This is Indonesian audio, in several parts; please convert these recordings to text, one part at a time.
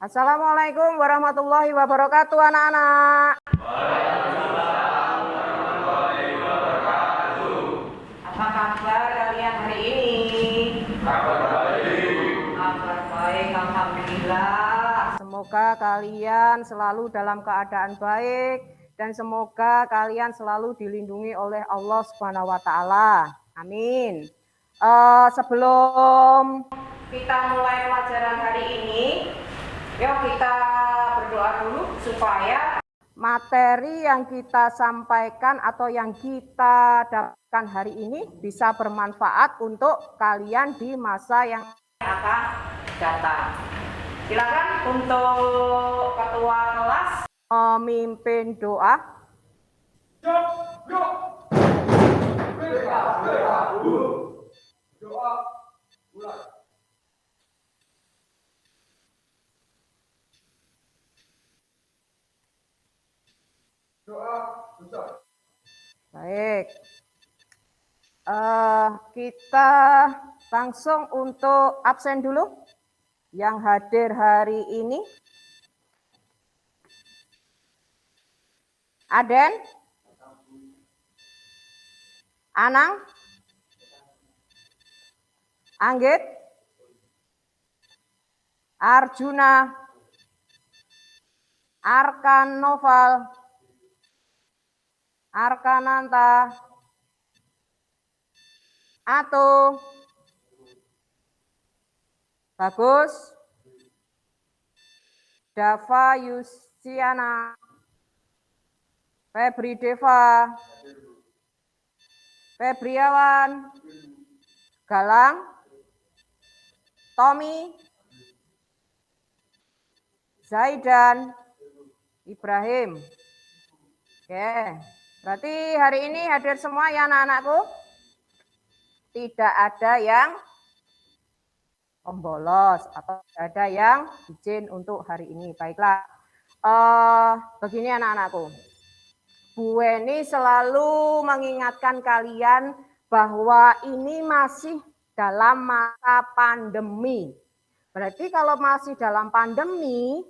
Assalamualaikum warahmatullahi wabarakatuh, anak-anak. Apa kabar kalian hari ini? Kabar baik, alhamdulillah. Semoga kalian selalu dalam keadaan baik dan semoga kalian selalu dilindungi oleh Allah Subhanahu wa taala. Amin. Sebelum kita mulai pelajaran hari ini, yuk kita berdoa dulu supaya materi yang kita sampaikan atau yang kita dapatkan hari ini bisa bermanfaat untuk kalian di masa yang akan datang. Silakan untuk ketua kelas memimpin doa. Doa mulai. Doa besar. Baik. Kita langsung untuk absen dulu yang hadir hari ini. Aden, Anang, Anggit, Arjuna, Arkan Noval, Arkananta, Ato, Bagus, Dava Yusiana, Febri Deva, Febriawan, Galang, Tommy, Zaidan, Ibrahim. Oke, berarti hari ini hadir semua ya anak-anakku? Tidak ada yang membolos atau tidak ada yang izin untuk hari ini. Baiklah, begini anak-anakku. Bu Weni selalu mengingatkan kalian bahwa ini masih dalam masa pandemi. Berarti kalau masih dalam pandemi,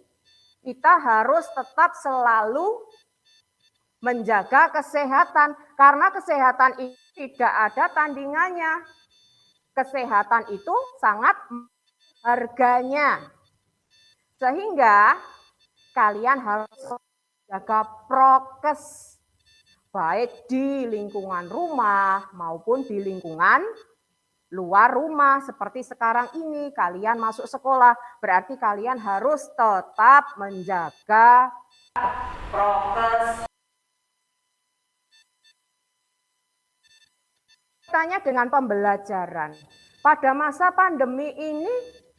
kita harus tetap selalu menjaga kesehatan. Karena kesehatan itu tidak ada tandingannya. Kesehatan itu sangat harganya. Sehingga kalian harus jaga prokes. Baik di lingkungan rumah maupun di lingkungan luar rumah. Seperti sekarang ini kalian masuk sekolah, berarti kalian harus tetap menjaga prokes. Tanya dengan pembelajaran. Pada masa pandemi ini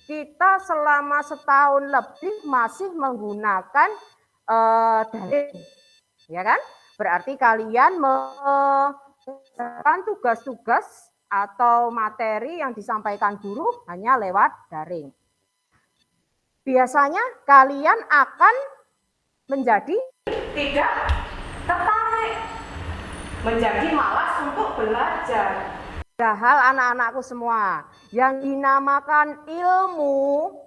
kita selama setahun lebih masih menggunakan daring, ya kan? Berarti kalian mengerjakan tugas-tugas atau materi yang disampaikan guru hanya lewat daring. Biasanya kalian akan menjadi tidak tertarik, menjadi malas untuk belajar. Padahal anak-anakku semua, yang dinamakan ilmu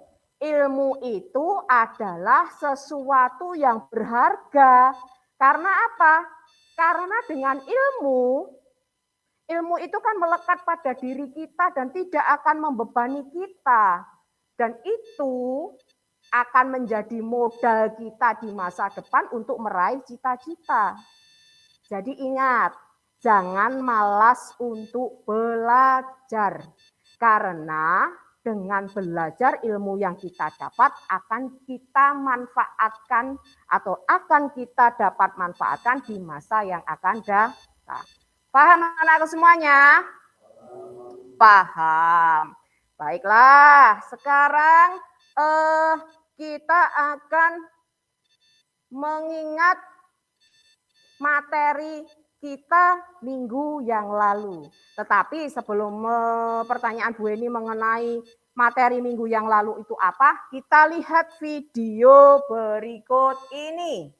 itu adalah sesuatu yang berharga. Karena apa? Karena dengan ilmu itu kan melekat pada diri kita dan tidak akan membebani kita. Dan itu akan menjadi modal kita di masa depan untuk meraih cita-cita. Jadi ingat, jangan malas untuk belajar. Karena dengan belajar ilmu yang kita dapat akan kita manfaatkan atau akan kita dapat manfaatkan di masa yang akan datang. Paham anak-anakku semuanya? Paham. Baiklah, sekarang kita akan mengingat materi kita minggu yang lalu. Tetapi sebelum pertanyaan Bu Eni mengenai materi minggu yang lalu itu apa, kita lihat video berikut ini.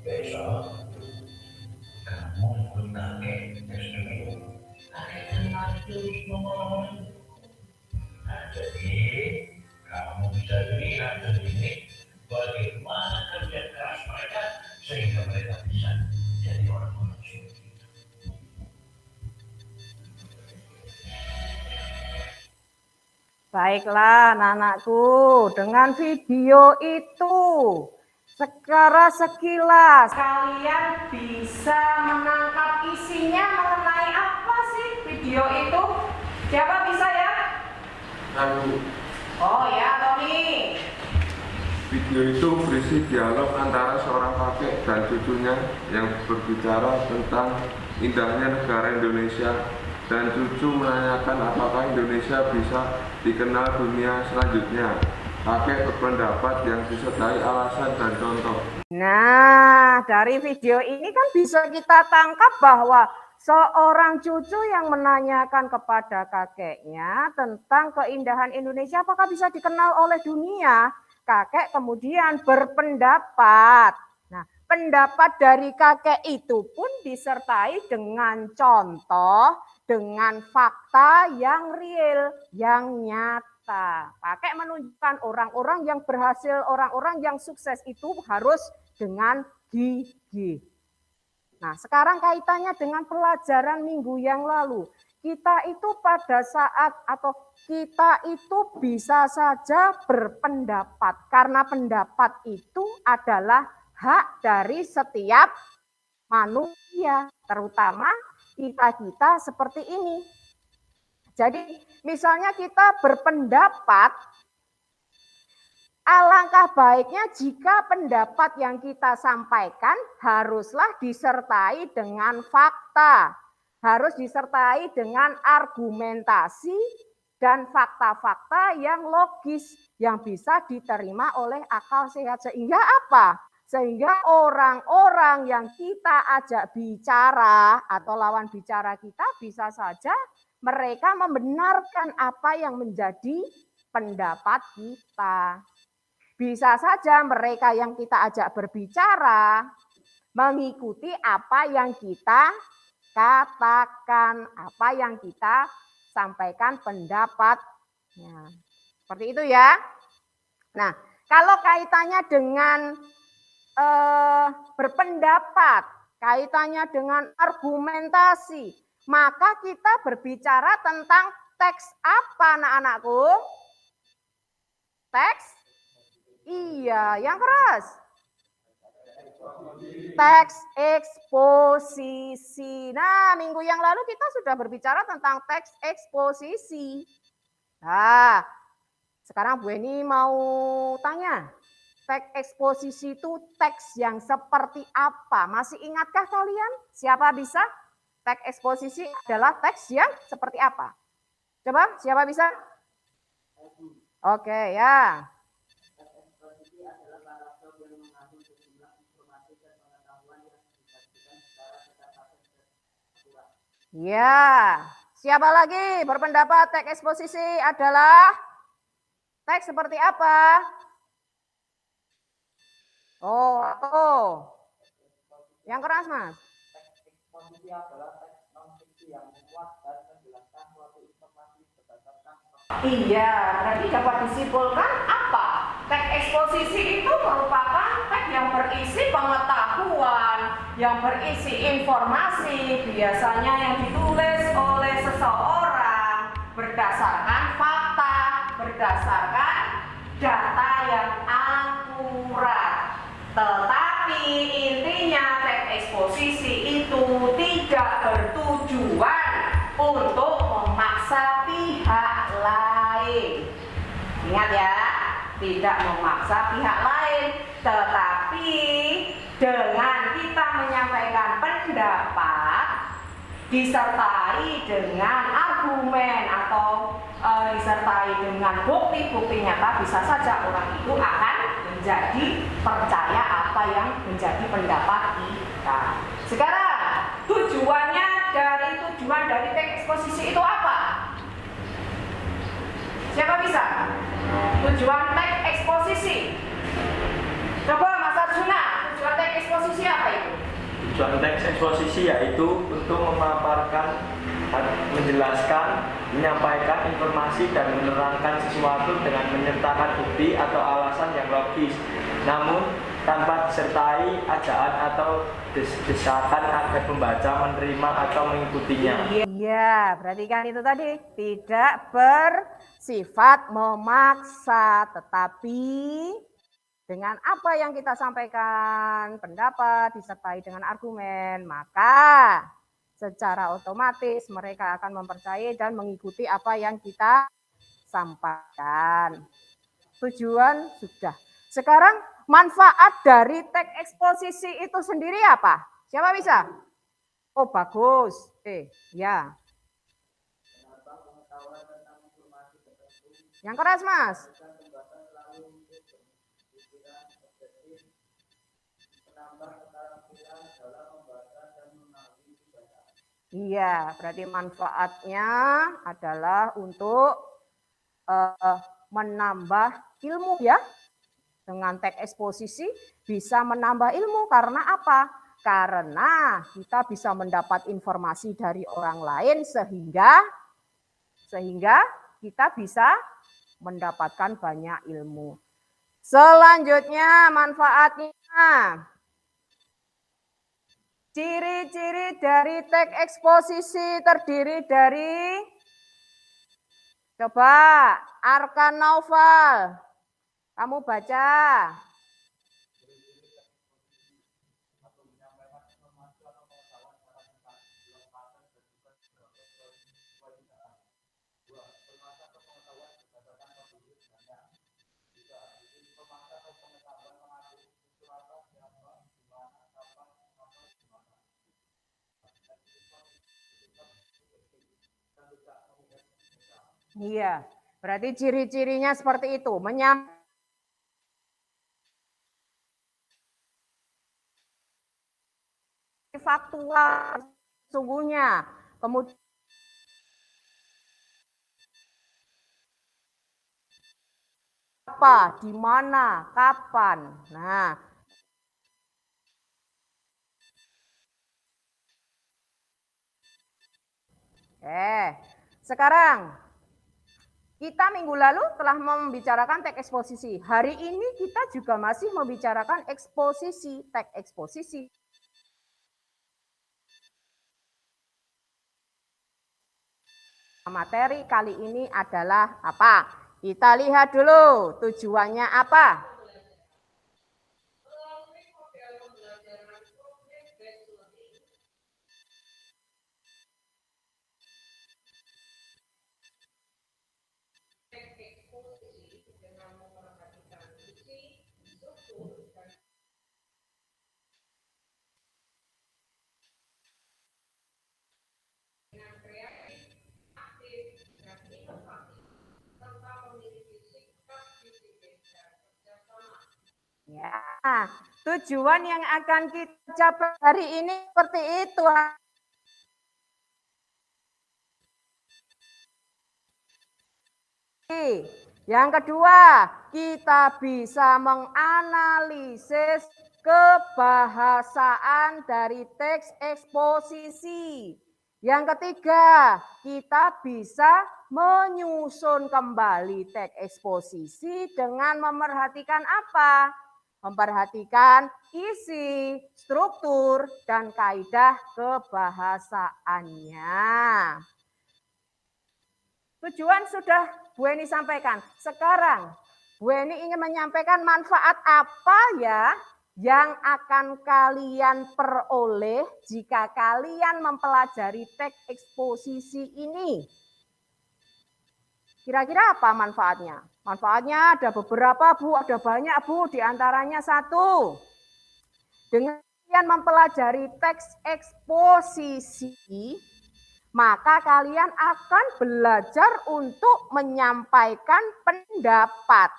Besok kamu ikut kakek ke studio. Kakek kan terus ngomong. Nah, jadi kamu bisa lihat sendiri bagaimana kerja keras mereka sehingga mereka bisa jadi orang-orang suci. Baiklah, anak-anakku, dengan video itu secara sekilas kalian bisa menangkap isinya mengenai apa sih video itu? Siapa bisa ya? Aku. Oh ya, Tony. Video itu berisi dialog antara seorang kakek dan cucunya yang berbicara tentang indahnya negara Indonesia, dan cucu menanyakan apakah Indonesia bisa dikenal dunia selanjutnya. Kakek berpendapat yang disertai alasan dan contoh. Nah, dari video ini kan bisa kita tangkap bahwa seorang cucu yang menanyakan kepada kakeknya tentang keindahan Indonesia apakah bisa dikenal oleh dunia. Kakek kemudian berpendapat. Nah, pendapat dari kakek itu pun disertai dengan contoh, dengan fakta yang real, yang nyata. Kakek menunjukkan orang-orang yang berhasil, orang-orang yang sukses itu harus dengan gigih. Nah, sekarang kaitannya dengan pelajaran minggu yang lalu. Kita itu pada saat atau kita itu bisa saja berpendapat. Karena pendapat itu adalah hak dari setiap manusia. Terutama kita seperti ini. Jadi misalnya kita berpendapat, alangkah baiknya jika pendapat yang kita sampaikan haruslah disertai dengan fakta, harus disertai dengan argumentasi dan fakta-fakta yang logis, yang bisa diterima oleh akal sehat. Sehingga apa? Sehingga orang-orang yang kita ajak bicara atau lawan bicara kita bisa saja mereka membenarkan apa yang menjadi pendapat kita. Bisa saja mereka yang kita ajak berbicara mengikuti apa yang kita katakan, apa yang kita sampaikan pendapatnya. Seperti itu ya. Nah, kalau kaitannya dengan berpendapat, kaitannya dengan argumentasi, maka kita berbicara tentang teks apa, anak-anakku? Teks? Iya, yang keras. Teks eksposisi. Nah, minggu yang lalu kita sudah berbicara tentang teks eksposisi. Nah, sekarang Bu Eni mau tanya, teks eksposisi itu teks yang seperti apa? Masih ingatkah kalian? Siapa bisa? Teks eksposisi adalah teks yang seperti apa? Coba, siapa bisa? Oke, ya. Ya, siapa lagi berpendapat teks eksposisi adalah teks seperti apa? Oh. Yang keras, Mas. Teks eksposisi adalah teks non-fiksi yang kuat dan menjelaskan suatu informasi berdasarkan. Iya, berarti dapat disimpulkan apa? Teks eksposisi itu merupakan teks yang berisi pengetahuan, yang berisi informasi, biasanya yang ditulis oleh seseorang berdasarkan fakta, berdasarkan data yang akurat. Tetapi intinya teks eksposisi itu tidak bertujuan untuk memaksa pihak lain. Ingat ya, tidak memaksa pihak lain, tetapi dengan kita menyampaikan pendapat disertai dengan argumen atau disertai dengan bukti-bukti nyata, bisa saja orang itu akan menjadi percaya apa yang menjadi pendapat kita. Sekarang tujuan dari teks eksposisi itu apa? Siapa bisa? Tujuan teks eksposisi. Coba Mas Arjuna, tujuan teks eksposisi apa? tujuan teks eksposisi yaitu untuk memaparkan, menjelaskan, menyampaikan informasi dan menerangkan sesuatu dengan menyertakan bukti atau alasan yang logis, namun tanpa disertai ajaan atau desakan agar pembaca menerima atau mengikutinya. Iya, berarti kan itu tadi tidak bersifat memaksa, tetapi dengan apa yang kita sampaikan, pendapat disertai dengan argumen, maka secara otomatis mereka akan mempercayai dan mengikuti apa yang kita sampaikan. Tujuan sudah. Sekarang manfaat dari teks eksposisi itu sendiri apa? Siapa bisa? Oh bagus. Ya. Yang keras Mas. Iya, berarti manfaatnya adalah untuk menambah ilmu ya. Dengan teks eksposisi bisa menambah ilmu karena apa? Karena kita bisa mendapat informasi dari orang lain sehingga kita bisa mendapatkan banyak ilmu. Selanjutnya manfaatnya. Ciri-ciri dari teks eksposisi terdiri dari, coba Arkan Naufal, kamu baca. Iya, berarti ciri-cirinya seperti itu. Faktual sesungguhnya. Kemudian apa, di mana, kapan. Nah, sekarang kita minggu lalu telah membicarakan teks eksposisi. Hari ini kita juga masih membicarakan eksposisi, teks eksposisi. Materi kali ini adalah apa? Kita lihat dulu tujuannya apa. Ya, tujuan yang akan kita capai hari ini seperti itu. Yang kedua, kita bisa menganalisis kebahasaan dari teks eksposisi. Yang ketiga, kita bisa menyusun kembali teks eksposisi dengan memerhatikan apa? Memperhatikan isi, struktur, dan kaidah kebahasaannya. Tujuan sudah Bu Eni sampaikan. Sekarang Bu Eni ingin menyampaikan manfaat apa ya yang akan kalian peroleh jika kalian mempelajari teks eksposisi ini. Kira-kira apa manfaatnya? Manfaatnya ada beberapa Bu, ada banyak Bu, diantaranya satu. Dengan kalian mempelajari teks eksposisi, maka kalian akan belajar untuk menyampaikan pendapat.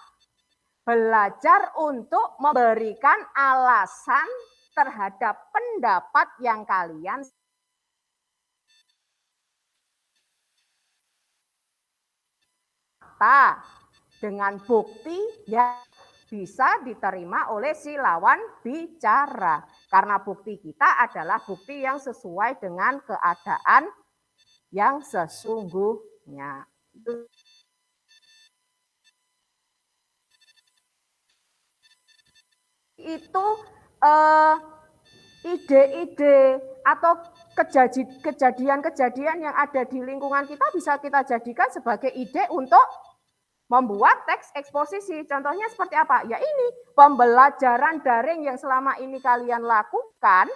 Belajar untuk memberikan alasan terhadap pendapat yang kalian dengan bukti yang bisa diterima oleh si lawan bicara. Karena bukti kita adalah bukti yang sesuai dengan keadaan yang sesungguhnya. Itu ide-ide atau kejadian-kejadian yang ada di lingkungan kita bisa kita jadikan sebagai ide untuk membuat teks eksposisi. Contohnya seperti apa? Ya ini, pembelajaran daring yang selama ini kalian lakukan,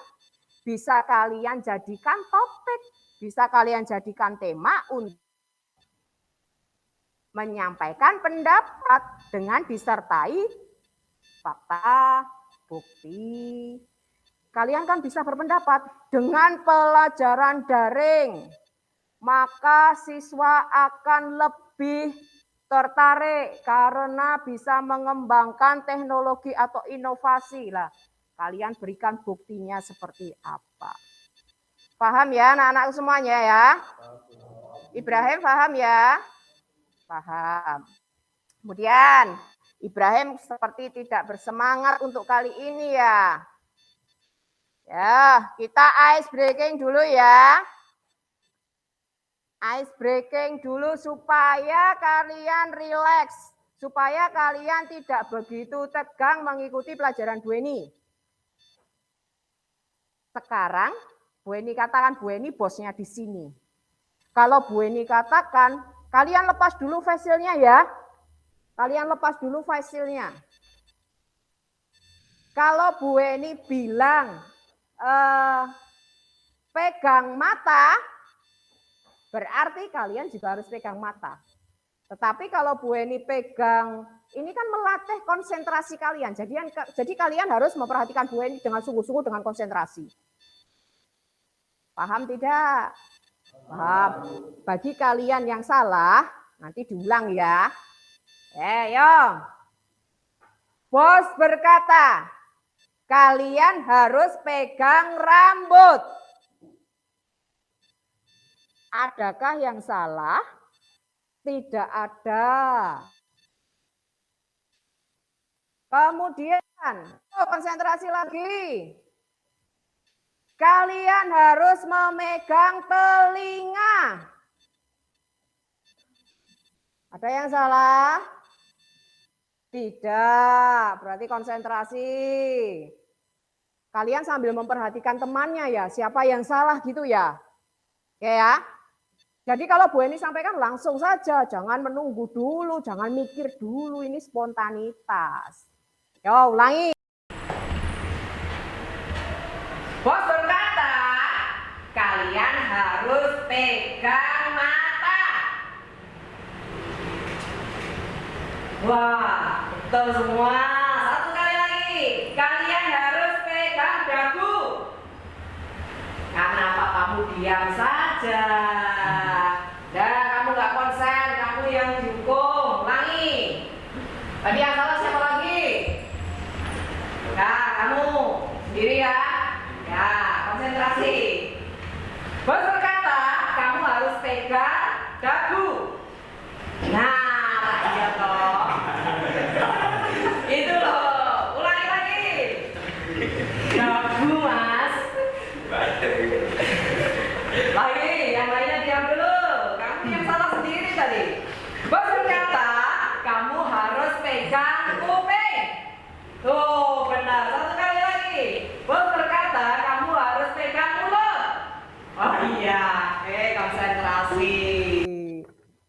bisa kalian jadikan topik, bisa kalian jadikan tema untuk menyampaikan pendapat dengan disertai fakta, bukti. Kalian kan bisa berpendapat dengan pelajaran daring, maka siswa akan lebih tertarik karena bisa mengembangkan teknologi atau inovasi lah. Kalian berikan buktinya seperti apa. Paham ya anak-anak semuanya ya? Ibrahim paham ya? Paham. Kemudian Ibrahim seperti tidak bersemangat untuk kali ini ya. Ya, kita ice breaking dulu ya. Ice breaking dulu supaya kalian rileks, supaya kalian tidak begitu tegang mengikuti pelajaran Bu Eni. Sekarang Bu Eni katakan Bu Eni bosnya di sini. Kalau Bu Eni katakan, kalian lepas dulu fasilnya ya. Kalian lepas dulu fasilnya. Kalau Bu Eni bilang pegang mata, berarti kalian juga harus pegang mata. Tetapi kalau Bu Eni pegang, ini kan melatih konsentrasi kalian. Jadi kalian harus memperhatikan Bu Eni dengan sungguh-sungguh dengan konsentrasi. Paham tidak? Paham. Bagi kalian yang salah, nanti diulang ya. Yo. Bos berkata, kalian harus pegang rambut. Adakah yang salah? Tidak ada. Kemudian, konsentrasi lagi. Kalian harus memegang telinga. Ada yang salah? Tidak, berarti konsentrasi. Kalian sambil memperhatikan temannya ya, siapa yang salah gitu ya. Oke ya. Jadi kalau Bu Eni sampaikan langsung saja, jangan menunggu dulu, jangan mikir dulu, ini spontanitas. Yo, ulangi. Bos berkata, kalian harus pegang mata. Wah, betul semua. Satu kali lagi, kalian harus pegang dagu. Kenapa kamu diam saja? Kamu nggak konsen, kamu yang dihukum. Ulangi. Tadi yang salah siapa lagi? Nah, kamu sendiri ya. Ya, konsentrasi. Bos berkata, kamu harus pegang dagu. Nah, iya toh. Itu loh. Ulangi lagi. Dagu, Mas. Lagi, yang lainnya diam dulu. Kamu yang salah sendiri tadi. Bos berkata, kamu harus pegang kuping. Tuh, benar. Satu kali lagi. Bos berkata, kamu harus pegang mulut. Oh iya, oke, konsentrasi.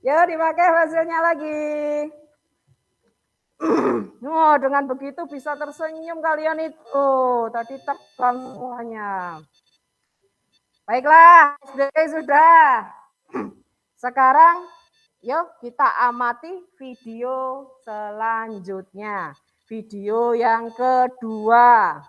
Yuk, dipakai hasilnya lagi. Oh, dengan begitu bisa tersenyum kalian itu. Tadi tegang semuanya. Baiklah, sudah. Sekarang yuk kita amati video selanjutnya. Video yang kedua.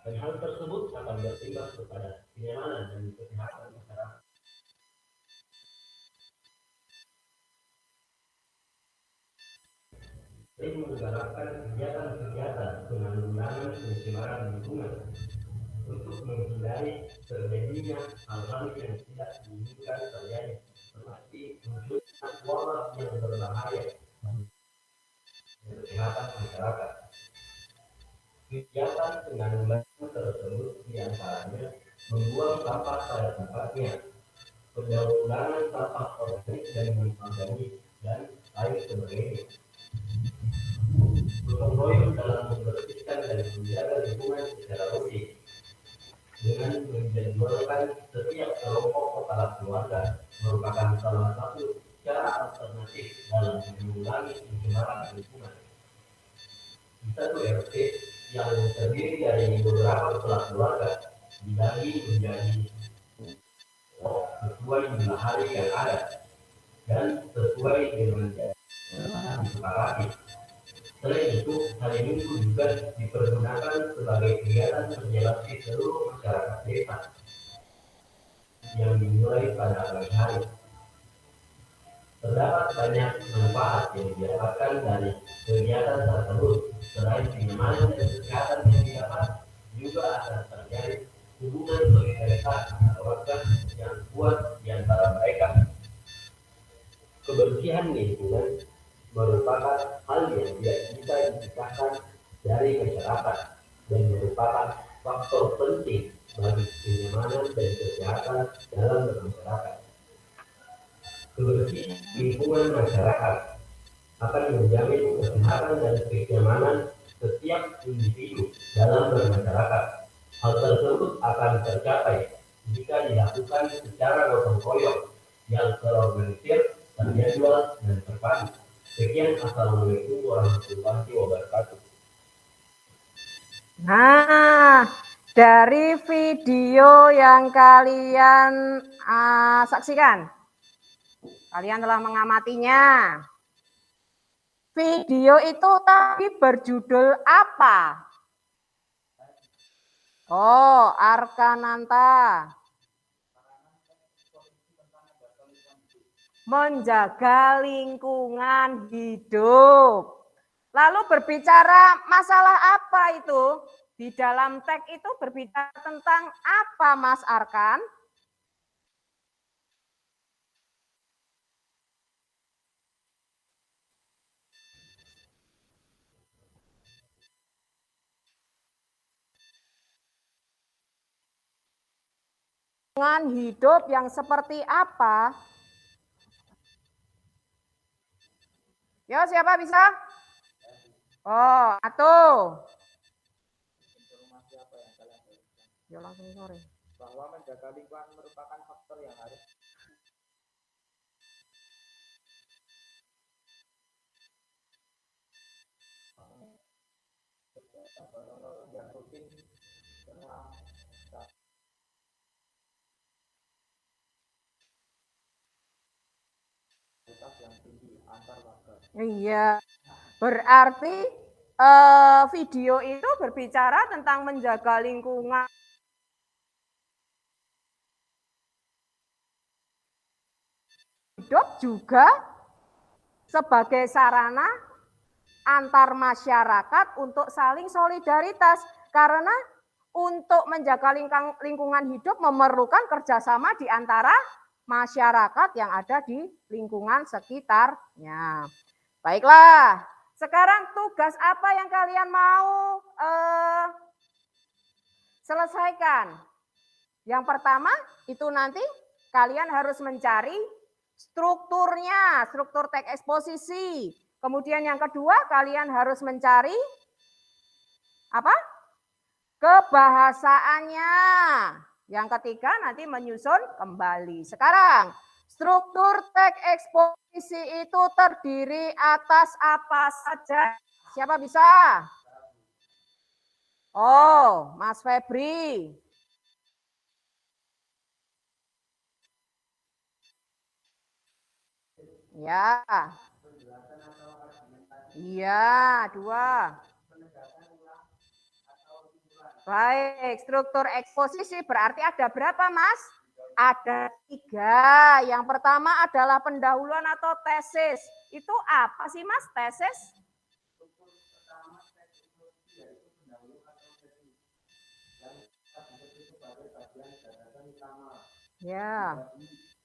dan hal tersebut akan berimbas kepada kenyamanan dan kesehatan masyarakat. Sering menggalakkan kegiatan-kegiatan penanggulangan pencemaran lingkungan untuk menghindari terjadinya hal-hal yang tidak diinginkan terjadi, seperti munculnya wabah yang berbahaya untuk kesehatan masyarakat. Kegiatan penanggulangan tersebut diantaranya membuang sampah pada tempatnya, penanggulangan sampah organik dan non-organik, dan lain sebagainya. Gotong royong dalam membersihkan dan menjaga lingkungan secara rutin dengan menjadwalkan setiap kelompok kepala keluarga merupakan salah satu cara alternatif dalam menanggulangi pencemaran lingkungan. Di satu RT yang terdiri dari beberapa kepala keluarga dibagi menjadi sesuai jumlah hari yang ada dan sesuai dengan disepakati. Selain itu, hari Minggu juga dipergunakan sebagai kegiatan berjalan di seluruh masyarakat desa yang dimulai pada pagi hari. Terdapat banyak manfaat yang didapatkan dari kegiatan tersebut. Selain kenyamanan dan kesehatan yang didapat, juga akan terjadi hubungan solidaritas atau warga yang kuat di antara mereka. Kebersihan lingkungan merupakan hal yang tidak bisa dipisahkan dari masyarakat dan merupakan faktor penting bagi kenyamanan dan kesehatan dalam bermasyarakat. Kebersihan lingkungan masyarakat akan menjamin kesehatan dan kenyamanan setiap individu dalam bermasyarakat. Hal tersebut akan tercapai jika dilakukan secara gotong royong yang terorganisir, terjadwal, dan terpadu. Sekian, assalamualaikum warahmatullahi wabarakatuh. Nah, dari video yang kalian saksikan, kalian telah mengamatinya. Video itu tadi berjudul apa? Oh, Arkananta. Menjaga lingkungan hidup. Lalu berbicara masalah apa itu? Di dalam teks itu berbicara tentang apa, Mas Arkan? Lingkungan hidup yang seperti apa? Yo, siapa bisa? Oh, atuh. Informasi apa yang kalian berikan? Yo, langsung sore. Bahwa menjaga lingkungan merupakan faktor yang harus yang rutin dalam kualitas yang tinggi antar warga. Iya, berarti video itu berbicara tentang menjaga lingkungan hidup juga sebagai sarana antar masyarakat untuk saling solidaritas. Karena untuk menjaga lingkungan hidup memerlukan kerjasama di antara masyarakat yang ada di lingkungan sekitarnya. Baiklah, sekarang tugas apa yang kalian mau selesaikan? Yang pertama itu nanti kalian harus mencari strukturnya, struktur teks eksposisi. Kemudian yang kedua kalian harus mencari apa? Kebahasaannya. Yang ketiga nanti menyusun kembali. Sekarang struktur teks eksposisi itu terdiri atas apa saja? Siapa bisa? Oh, Mas Febri. Ya. Iya, 2. Baik, struktur eksposisi berarti ada berapa, Mas? Ada 3. Yang pertama adalah pendahuluan atau tesis. Itu apa sih, Mas, tesis? Ya.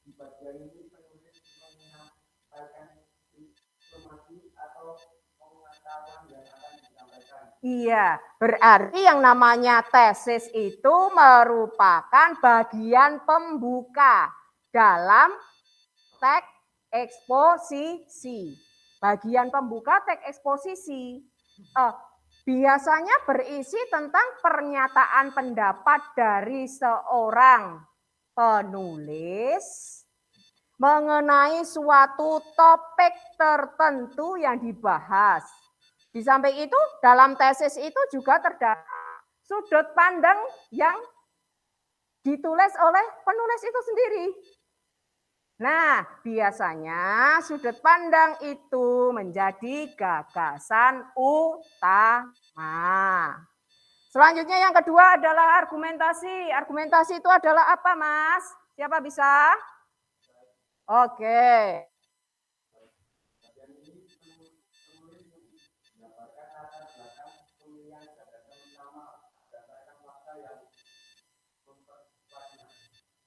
Di bagian ini penulis menyampaikan informasi atau pengetahuan yang akan disampaikan. Iya, berarti yang namanya tesis itu merupakan bagian pembuka dalam teks eksposisi. Bagian pembuka teks eksposisi. Biasanya berisi tentang pernyataan pendapat dari seorang penulis mengenai suatu topik tertentu yang dibahas. Di samping itu, dalam tesis itu juga terdapat sudut pandang yang ditulis oleh penulis itu sendiri. Nah, biasanya sudut pandang itu menjadi gagasan utama. Selanjutnya yang kedua adalah argumentasi. Argumentasi itu adalah apa, Mas? Siapa bisa? Oke.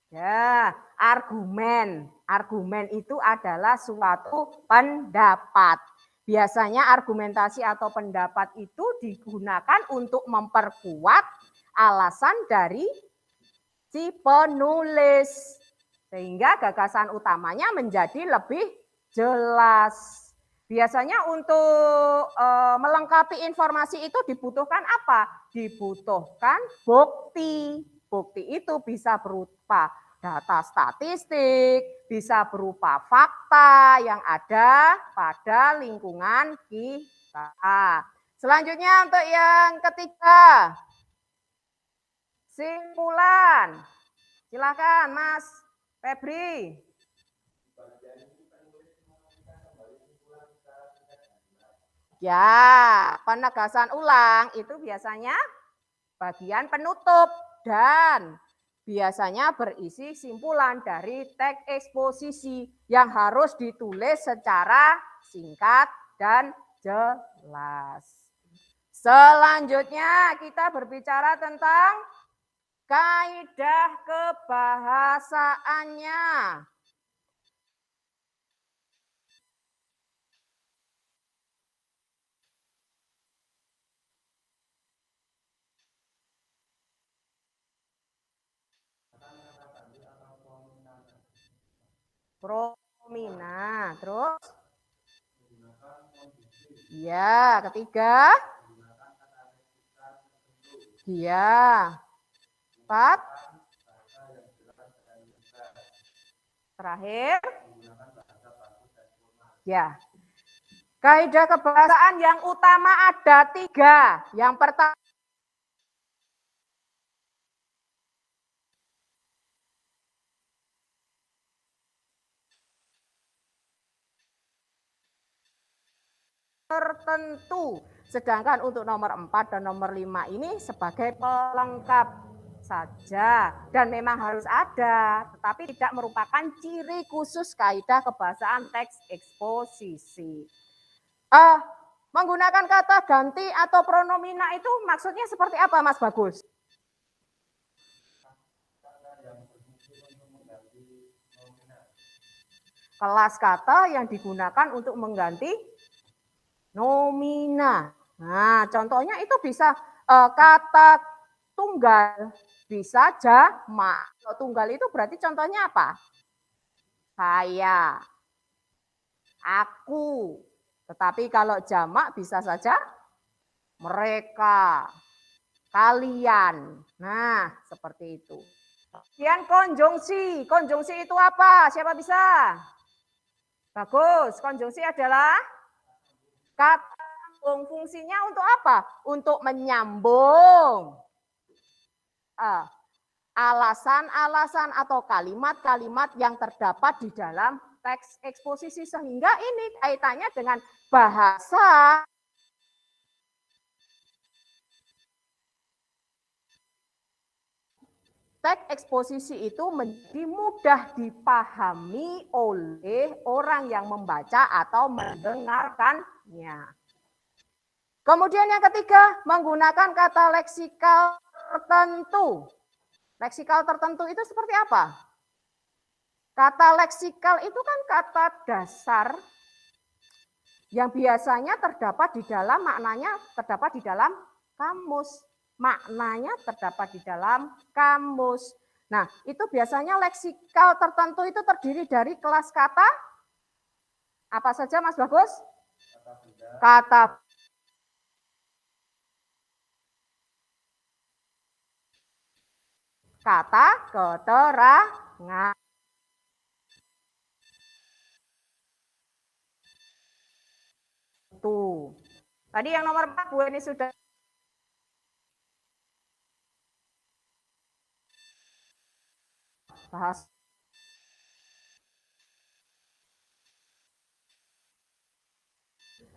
Ya, argumen. Argumen itu adalah suatu pendapat. Biasanya argumentasi atau pendapat itu digunakan untuk memperkuat alasan dari si penulis. Sehingga gagasan utamanya menjadi lebih jelas. Biasanya untuk melengkapi informasi itu dibutuhkan apa? Dibutuhkan bukti. Bukti itu bisa berupa data statistik, bisa berupa fakta yang ada pada lingkungan kita. Selanjutnya untuk yang ketiga, simpulan. Silakan Mas Febri. Ya, penegasan ulang itu biasanya bagian penutup dan biasanya berisi simpulan dari teks eksposisi yang harus ditulis secara singkat dan jelas. Selanjutnya kita berbicara tentang kaidah kebahasaannya. Promina, terus? Ya, ketiga. Ya. 4. Terakhir. Ya. Kaidah kebahasaan yang utama ada 3. Yang pertama tertentu. Sedangkan untuk nomor 4 dan nomor 5 ini sebagai pelengkap saja dan memang harus ada, tetapi tidak merupakan ciri khusus kaidah kebahasaan teks eksposisi. Menggunakan kata ganti atau pronomina itu maksudnya seperti apa, Mas Bagus? Kelas kata yang digunakan untuk mengganti nomina. Nah, contohnya itu bisa kata tunggal, bisa jamak. Kalau tunggal itu berarti contohnya apa? Saya, aku. Tetapi kalau jamak bisa saja mereka, kalian. Nah, seperti itu. Kemudian konjungsi. Konjungsi itu apa? Siapa bisa? Bagus. Konjungsi adalah kata sambung. Fungsinya untuk apa? Untuk menyambung alasan-alasan atau kalimat-kalimat yang terdapat di dalam teks eksposisi. Sehingga ini kaitannya dengan bahasa teks eksposisi itu menjadi mudah dipahami oleh orang yang membaca atau mendengarkannya. Kemudian yang ketiga, menggunakan kata leksikal tertentu. Leksikal tertentu itu seperti apa? Kata leksikal itu kan kata dasar yang biasanya terdapat di dalam maknanya terdapat di dalam kamus. Maknanya terdapat di dalam kamus. Nah, itu biasanya leksikal tertentu itu terdiri dari kelas kata apa saja, Mas Bagus? Kata keterangan. Tuh. Tadi yang nomor 4 Bu ini sudah bahas.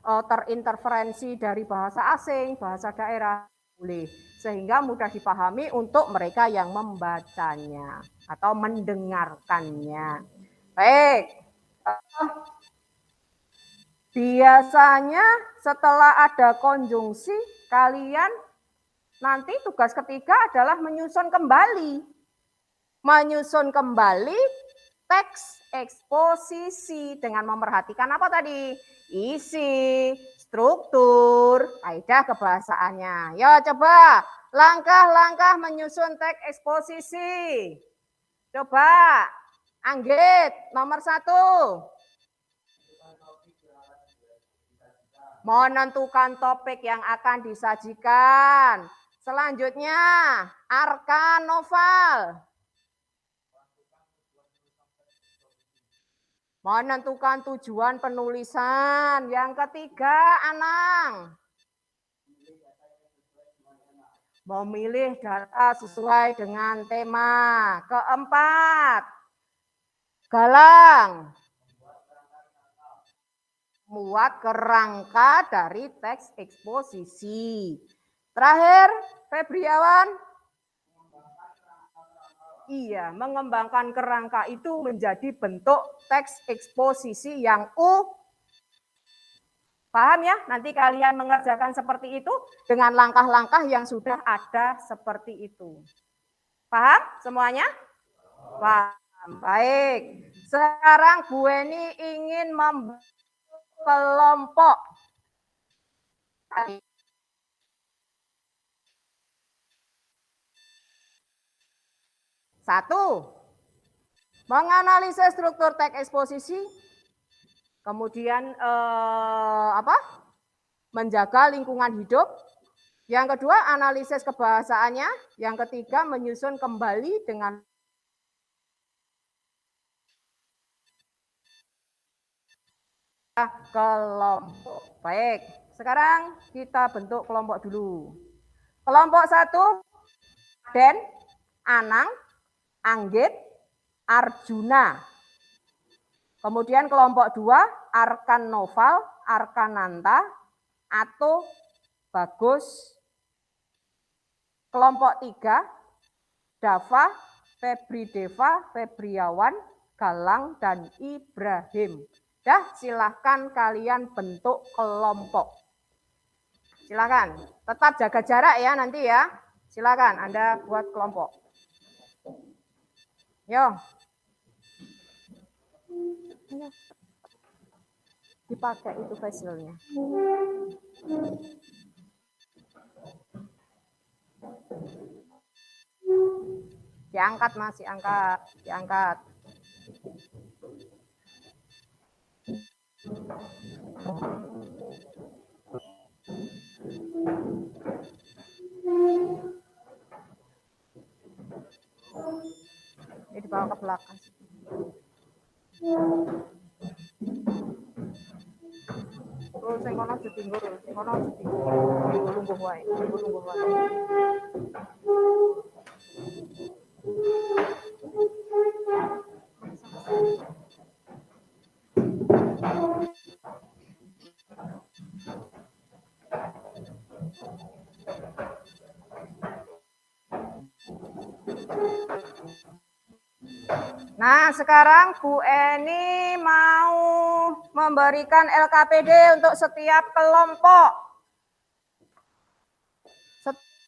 Terinterferensi dari bahasa asing, bahasa daerah boleh, sehingga mudah dipahami untuk mereka yang membacanya atau mendengarkannya. Baik. Biasanya setelah ada konjungsi, kalian nanti tugas ketiga adalah menyusun kembali. Menyusun kembali teks eksposisi dengan memperhatikan apa tadi? Isi, struktur, kaidah kebahasaannya. Ya coba langkah-langkah menyusun teks eksposisi. Coba, Anggit, nomor 1. Menentukan topik yang akan disajikan. Selanjutnya, arkan novel. Menentukan tujuan penulisan. Yang ketiga, Anang. Memilih data sesuai dengan tema. Keempat, Galang. Membuat kerangka dari teks eksposisi. Terakhir, Febriawan. Iya, mengembangkan kerangka itu menjadi bentuk teks eksposisi yang paham ya? Nanti kalian mengerjakan seperti itu dengan langkah-langkah yang sudah ada seperti itu. Paham semuanya? Paham. Baik. Sekarang Bu Eni ingin membentuk kelompok. Satu, menganalisis struktur teks eksposisi, kemudian menjaga lingkungan hidup. Yang kedua, analisis kebahasaannya. Yang ketiga, menyusun kembali dengan kelompok. Baik, sekarang kita bentuk kelompok dulu. Kelompok 1, Den, Anang, Anggit, Arjuna. Kemudian kelompok 2, Arkan Noval, Arkananta, Ato, Bagus. Kelompok 3, Dava, Febri Deva, Febriawan, Galang, dan Ibrahim. Dah, silahkan kalian bentuk kelompok. Silahkan, tetap jaga jarak ya nanti ya. Silahkan Anda buat kelompok. Yo. Dipakai itu facialnya. Diangkat Mas, diangkat. Ini dibawa ke belakang. Terus sing kono ditinggur, sing kono ditinggur. Lungguh wae, lungguh wae. Nah, sekarang Bu Eni mau memberikan LKPD untuk setiap kelompok.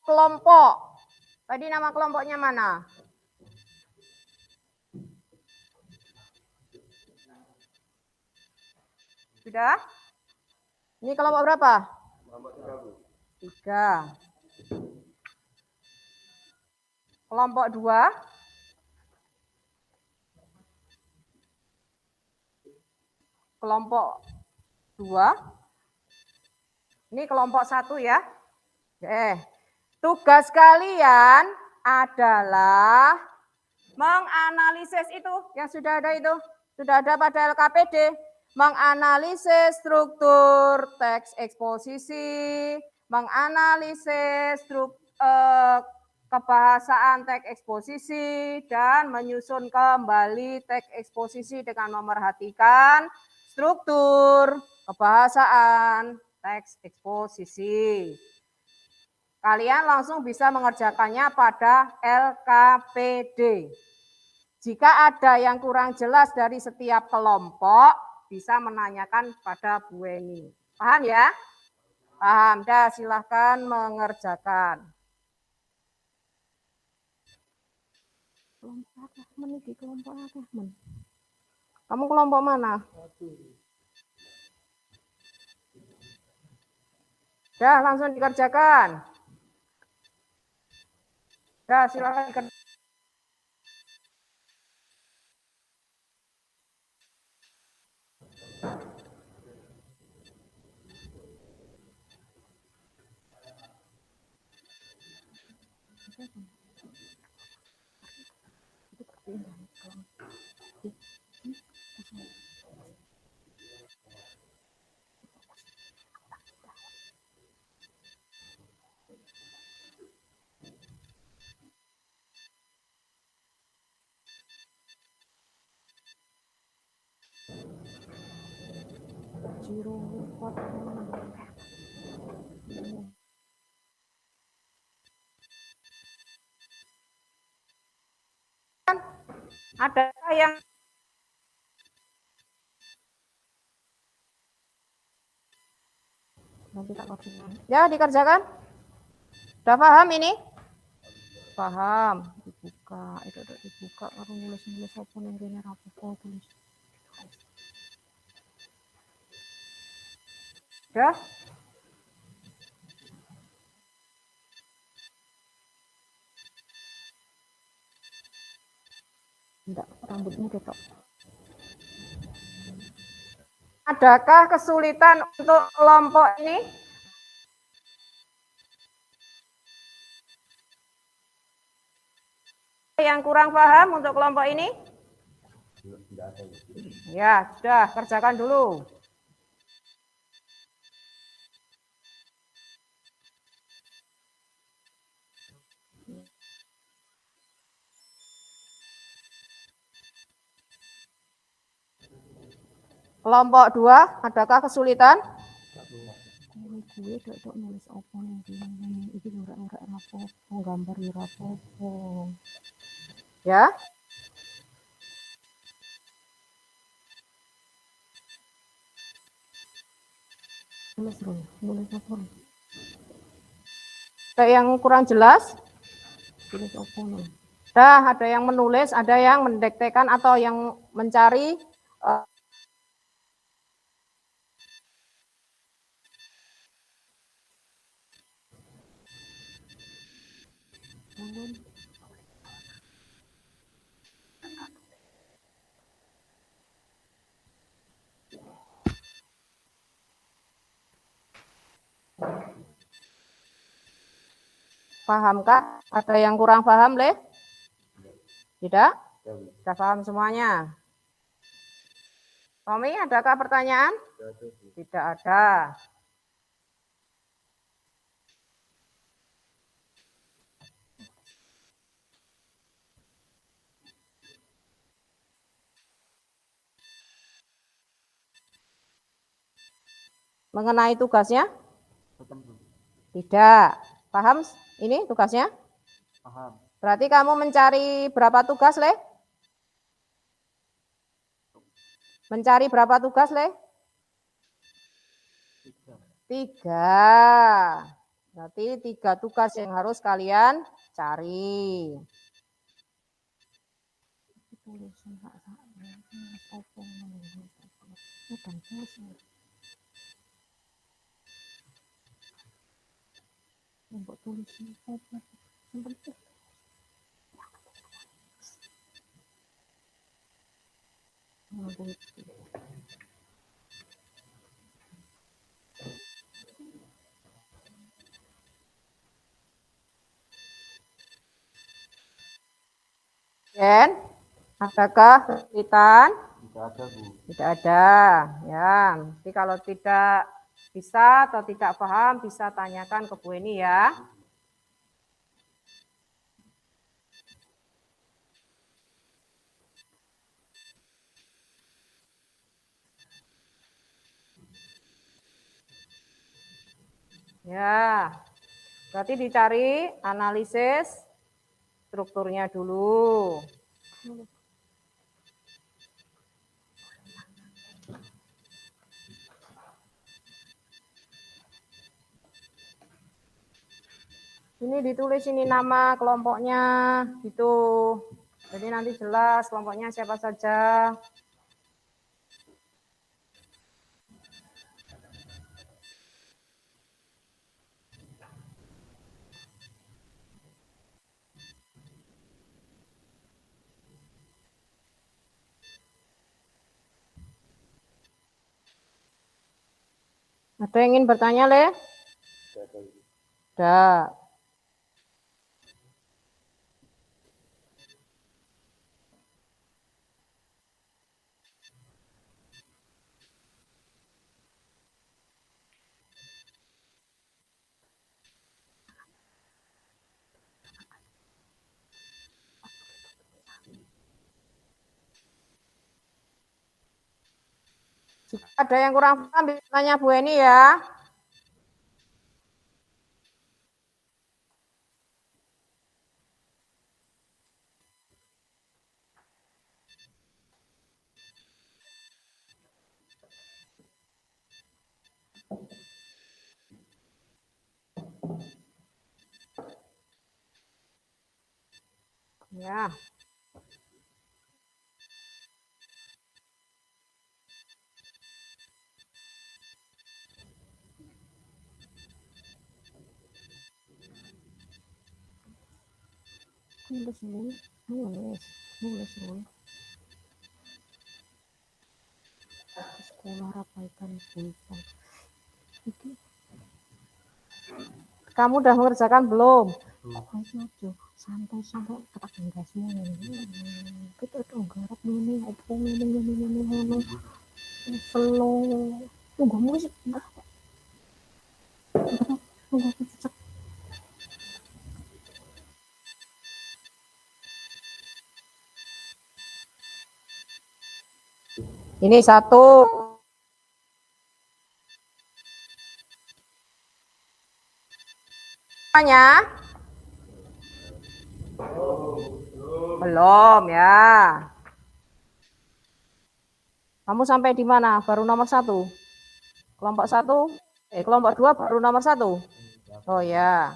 Kelompok. Tadi nama kelompoknya mana? Sudah? Ini kelompok berapa? Kelompok 3. Kelompok 2. Kelompok 2. Ini kelompok 1 ya. Tugas kalian adalah menganalisis itu yang sudah ada itu. Sudah ada pada LKPD. Menganalisis struktur teks eksposisi, menganalisis kebahasaan teks eksposisi, dan menyusun kembali teks eksposisi dengan memerhatikan struktur kebahasaan teks eksposisi. Kalian langsung bisa mengerjakannya pada LKPD. Jika ada yang kurang jelas dari setiap kelompok, bisa menanyakan pada Bu Eni. Paham ya? Paham. Dah, silahkan mengerjakan. Kamu kelompok mana? Dah, langsung dikerjakan. Dah, silahkan dikerjakan. Ada yang ya dikerjakan? Udah paham ini? Paham. Dibuka, itu udah dibuka. Kalau nulis-nulis apa yang ini rapopo tulis. Udah? Enggak, rambutmu ketok. Adakah kesulitan untuk kelompok ini? Yang kurang paham untuk kelompok ini? Ya, sudah, kerjakan dulu. Kelompok 2, adakah kesulitan? Gue tidak nulis apa yang ini enggak rapopo, gambar rapopo. Ya? Nulis apa? Ada yang kurang jelas? Tulis apa nih? Dah, ada yang menulis, ada yang mendektekan atau yang mencari paham Kak? Ada yang kurang paham, Le? Tidak? Sudah paham semuanya? Tommy, adakah pertanyaan? Tidak ada. Mengenai tugasnya? Tidak. Paham ini tugasnya? Paham. Berarti kamu mencari berapa tugas, Le? Mencari berapa tugas, Le? 3. Berarti 3 tugas yang harus kalian cari. Ken, adakah kesulitan? Tidak ada, Bu. Tidak ada. Ya, nanti kalau tidak bisa atau tidak paham bisa tanyakan ke Bu Eni ya. Ya, berarti dicari analisis strukturnya dulu. Ini ditulis ini nama kelompoknya gitu. Jadi nanti jelas kelompoknya siapa saja. Ada yang ingin bertanya, Le? Ada. Jika ada yang kurang paham, bisa tanya Bu Eni ya. Ya. Nulis. Sekolah rapaikan bukan. Kamu udah mengerjakan belum? Santai-santai ketak gasnya. Kita tuh garap ini, opung ini. Slow. Tunggu musik. Ini satu. Semuanya? Belum ya. Kamu sampai di mana? Baru nomor 1. Kelompok 1. Kelompok 2 baru nomor 1. Oh ya.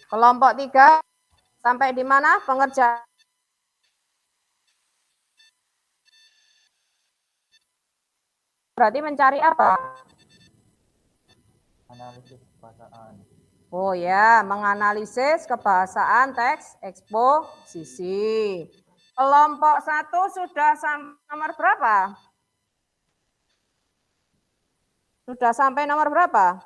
Kelompok 3 sampai di mana pengerjaan? Berarti mencari apa? Analisis kebahasaan. Oh ya, menganalisis kebahasaan teks eksposisi. Kelompok 1 sudah sampai nomor berapa? Sudah sampai nomor berapa?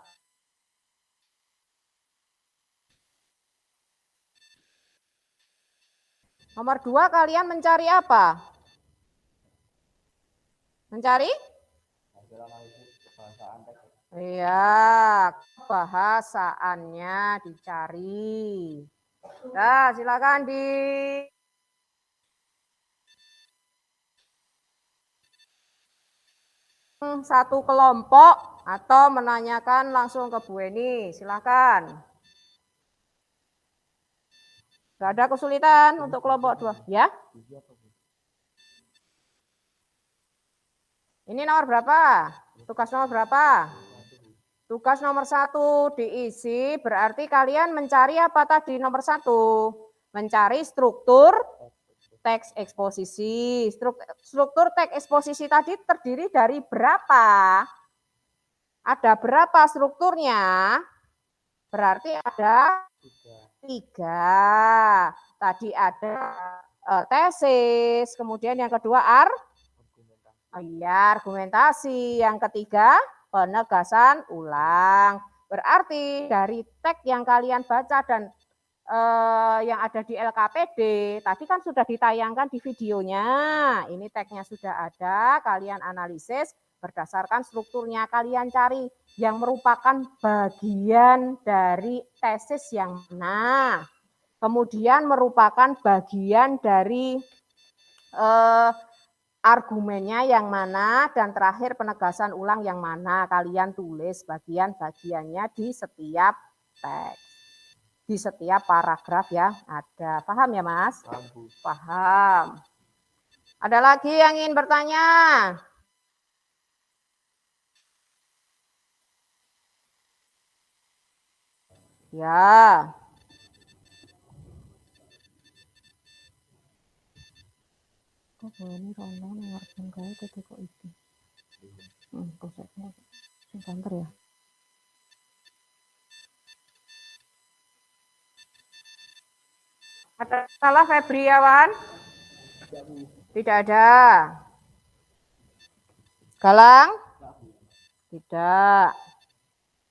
Nomor 2 kalian mencari apa? Mencari? Iya, kebahasaannya dicari. Nah, silakan di satu kelompok atau menanyakan langsung ke Bu Eni, silakan. Gak ada kesulitan untuk kelompok 2, ya? Ini nomor berapa? Tugas nomor berapa? Tugas nomor 1 diisi, berarti kalian mencari apa tadi nomor 1? Mencari struktur teks eksposisi. Struktur teks eksposisi tadi terdiri dari berapa? Ada berapa strukturnya? Berarti ada 3. Tadi ada tesis, kemudian yang kedua argumentasi, yang ketiga penegasan ulang. Berarti dari teks yang kalian baca dan yang ada di LKPD, tadi kan sudah ditayangkan di videonya. Ini teksnya sudah ada, kalian analisis berdasarkan strukturnya, kalian cari yang merupakan bagian dari tesis yang mana. Kemudian merupakan bagian dari argumennya yang mana, dan terakhir penegasan ulang yang mana. Kalian tulis bagian-bagiannya di setiap teks. Di setiap paragraf ya ada. Paham ya Mas? Paham. Ada lagi yang ingin bertanya? Ya. Kok ini rono ngarep gawe kok iki. Kok sing banter ya. Ada salah Febriawan? Tidak ada. Galang? Tidak.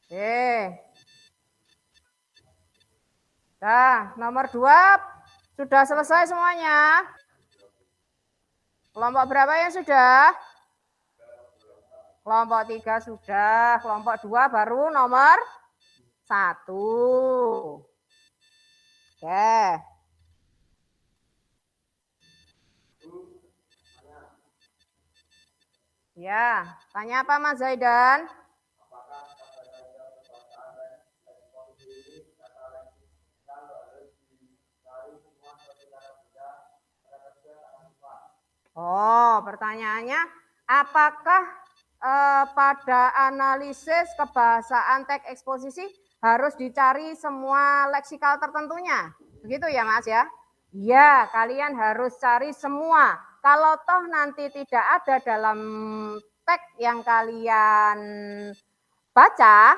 Oke. Nah, nomor 2 sudah selesai semuanya. Kelompok berapa yang sudah? Kelompok 3 sudah. Kelompok 2 baru nomor 1. Oke. Ya, tanya apa Mas Zaidan? Oh, pertanyaannya, apakah pada analisis kebahasaan teks eksposisi harus dicari semua leksikal tertentunya? Begitu ya Mas ya? Iya, kalian harus cari semua. Kalau toh nanti tidak ada dalam teks yang kalian baca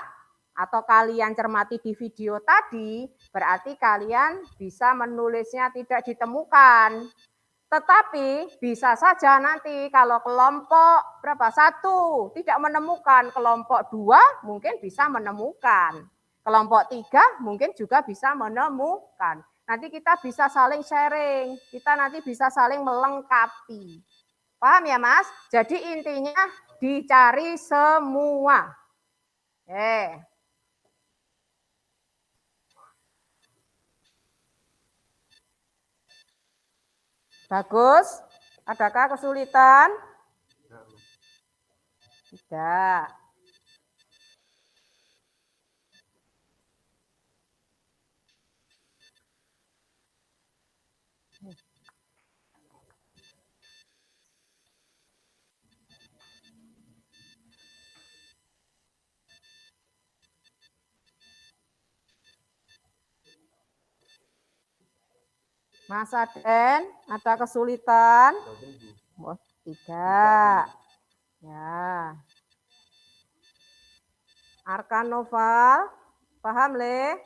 atau kalian cermati di video tadi, berarti kalian bisa menulisnya tidak ditemukan. Tetapi bisa saja nanti kalau kelompok berapa? 1 tidak menemukan, kelompok 2 mungkin bisa menemukan, kelompok 3 mungkin juga bisa menemukan. Nanti kita bisa saling sharing, kita nanti bisa saling melengkapi. Paham ya Mas? Jadi intinya dicari semua. Bagus. Adakah kesulitan? Tidak. Mas Aden, ada kesulitan? Oh, tidak. Ya. Arkan Noval, paham Le?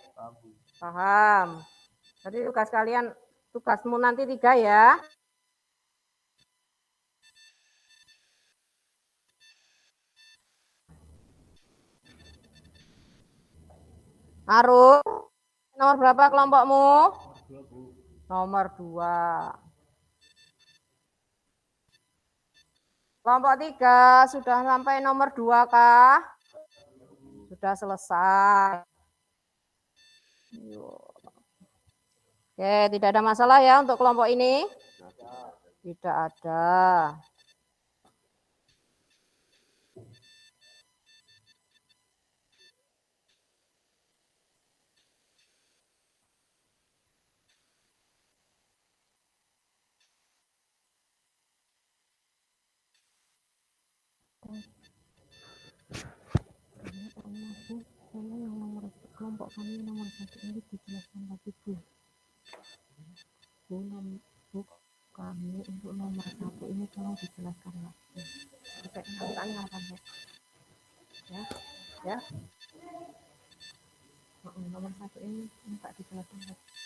Paham. Jadi tugas kalian, tugasmu nanti 3 ya. Arun, nomor berapa kelompokmu? Nomor 2. Kelompok 3 sudah sampai nomor 2 kah? Sudah selesai. Oke, tidak ada masalah ya untuk kelompok ini? Tidak ada. kelompok kami nomor 1 ini dijelaskan lagi Bu. Bu kami untuk nomor 1 ini tolong dijelaskan lagi. Oke, tanya apa ya? Ya. Nomor 1 ini minta dijelaskan lagi.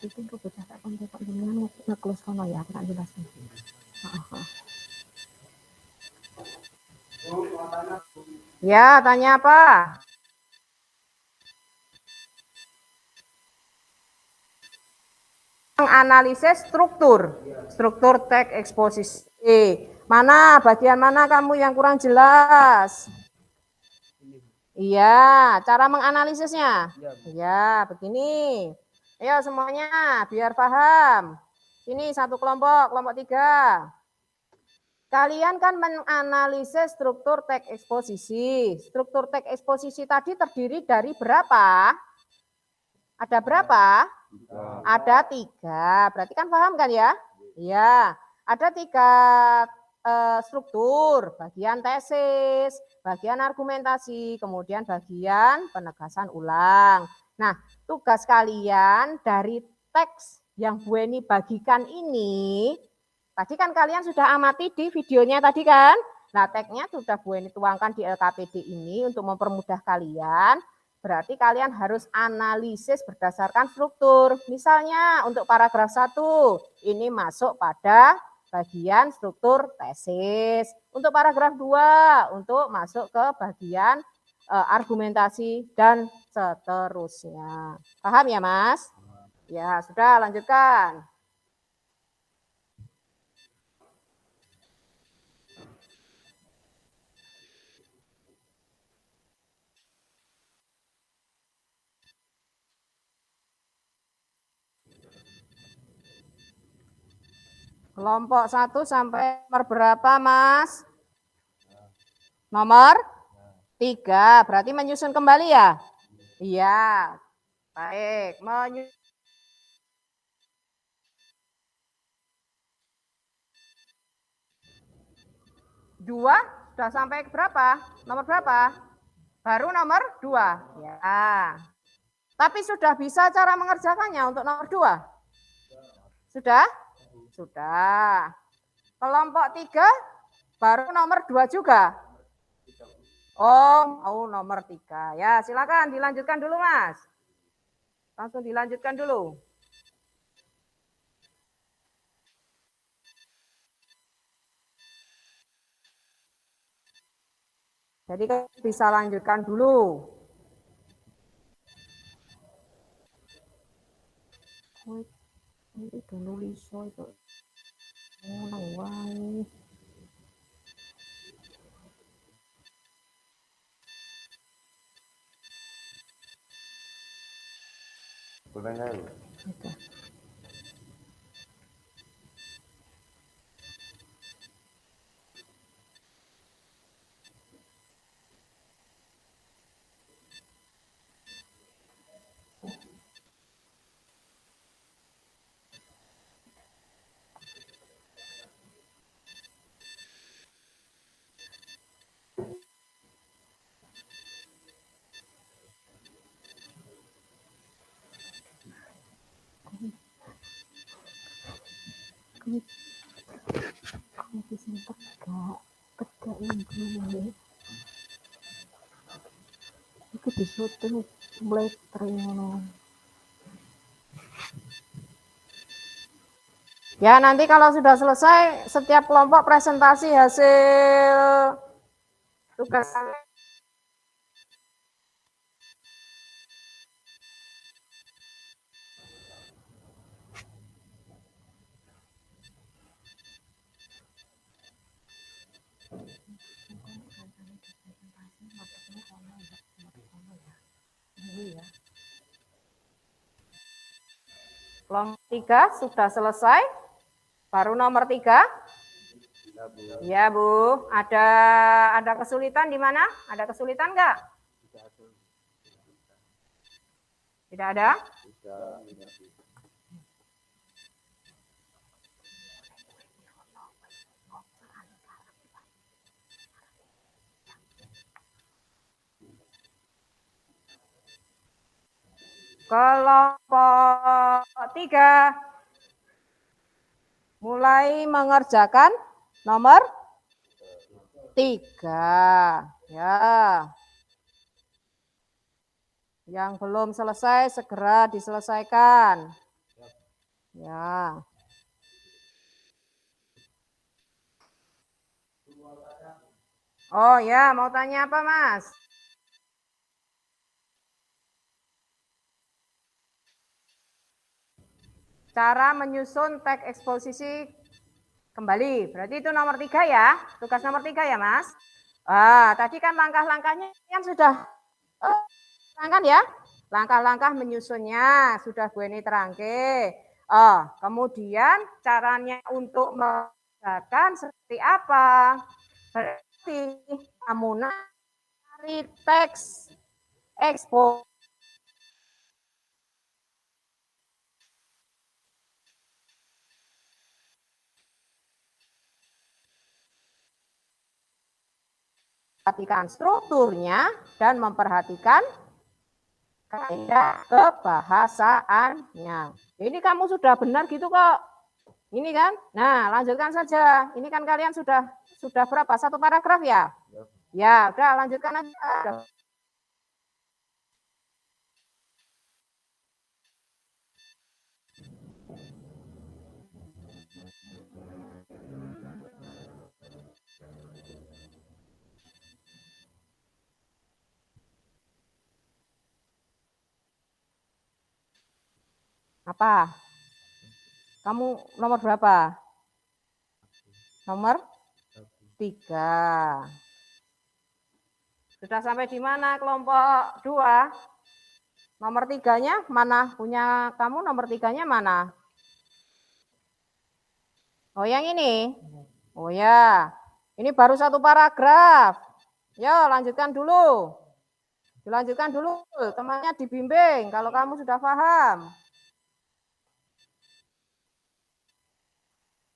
Itu kok bocah tak kontak dengan nge-close kono ya, aku tak jelasin. Ya, tanya apa? Analisis struktur teks eksposisi. Mana bagian mana kamu yang kurang jelas? Iya, cara menganalisisnya. Iya, begini. Ayo semuanya, biar paham. Ini satu kelompok, kelompok 3. Kalian kan menganalisis struktur teks eksposisi. Struktur teks eksposisi tadi terdiri dari berapa? Ada berapa? Ada 3. Berarti kan paham kan ya? Iya. Ada 3 struktur. Bagian tesis, bagian argumentasi, kemudian bagian penegasan ulang. Nah, tugas kalian dari teks yang Bu Eni bagikan ini, tadi kan kalian sudah amati di videonya tadi kan? Nah, teksnya sudah Bu Eni tuangkan di LKPD ini untuk mempermudah kalian. Berarti kalian harus analisis berdasarkan struktur. Misalnya untuk paragraf 1, ini masuk pada bagian struktur tesis. Untuk paragraf 2, untuk masuk ke bagian argumentasi dan seterusnya. Paham ya Mas? Ya, sudah lanjutkan. Kelompok 1 sampai nomor berapa, Mas? Nomor 3. Berarti menyusun kembali ya? Iya. Baik. 2 sudah sampai berapa? Nomor berapa? Baru nomor 2. Ya. Tapi sudah bisa cara mengerjakannya untuk nomor 2? Sudah? Sudah. Kelompok 3 baru nomor 2 juga? Oh, nomor 3. Ya, silakan dilanjutkan dulu, Mas. Langsung dilanjutkan dulu. Jadi bisa lanjutkan dulu. Itu nulis itu. Tegak ini itu disuting mulai terima. Ya, nanti kalau sudah selesai setiap kelompok presentasi hasil tugas. Kelompok 3 sudah selesai. Baru nomor 3. Ya, Bu. Ada kesulitan di mana? Ada kesulitan enggak? Tidak ada? Kelompok 3 mulai mengerjakan nomor 3. Ya. Yang belum selesai segera diselesaikan. Ya. Oh ya, mau tanya apa, Mas? Cara menyusun teks eksposisi kembali. Berarti itu nomor 3 ya? Tugas nomor 3 ya, Mas? Tadi kan langkah-langkahnya kan sudah terangkan ya? Langkah-langkah menyusunnya sudah Bu Eni terangke. Kemudian caranya untuk mengerjakan seperti apa? Berarti kamu cari teks eksposisi perhatikan strukturnya dan memperhatikan kaidah kebahasaannya. Ini kamu sudah benar gitu kok. Ini kan? Nah, lanjutkan saja. Ini kan kalian sudah berapa? 1 paragraf ya? Ya, udah lanjutkan aja. Apa? Kamu nomor berapa? Nomor 3. Sudah sampai di mana kelompok 2? Nomor 3-nya mana? Punya kamu nomor 3-nya mana? Oh, yang ini? Oh ya, ini baru 1 paragraf. Yo, lanjutkan dulu. Dilanjutkan dulu, temannya dibimbing kalau kamu sudah paham.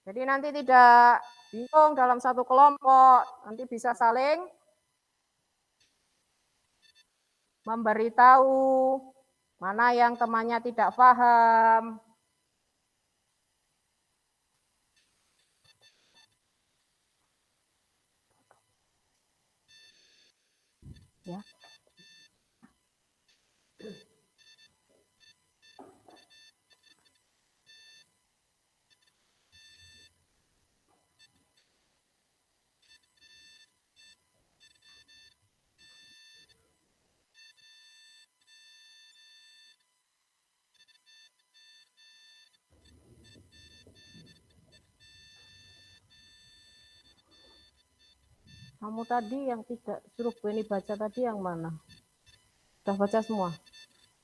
Jadi nanti tidak bingung dalam satu kelompok, nanti bisa saling memberitahu mana yang temannya tidak paham. Ya. Kamu tadi yang tidak suruh Bu Eni baca tadi yang mana? Sudah baca semua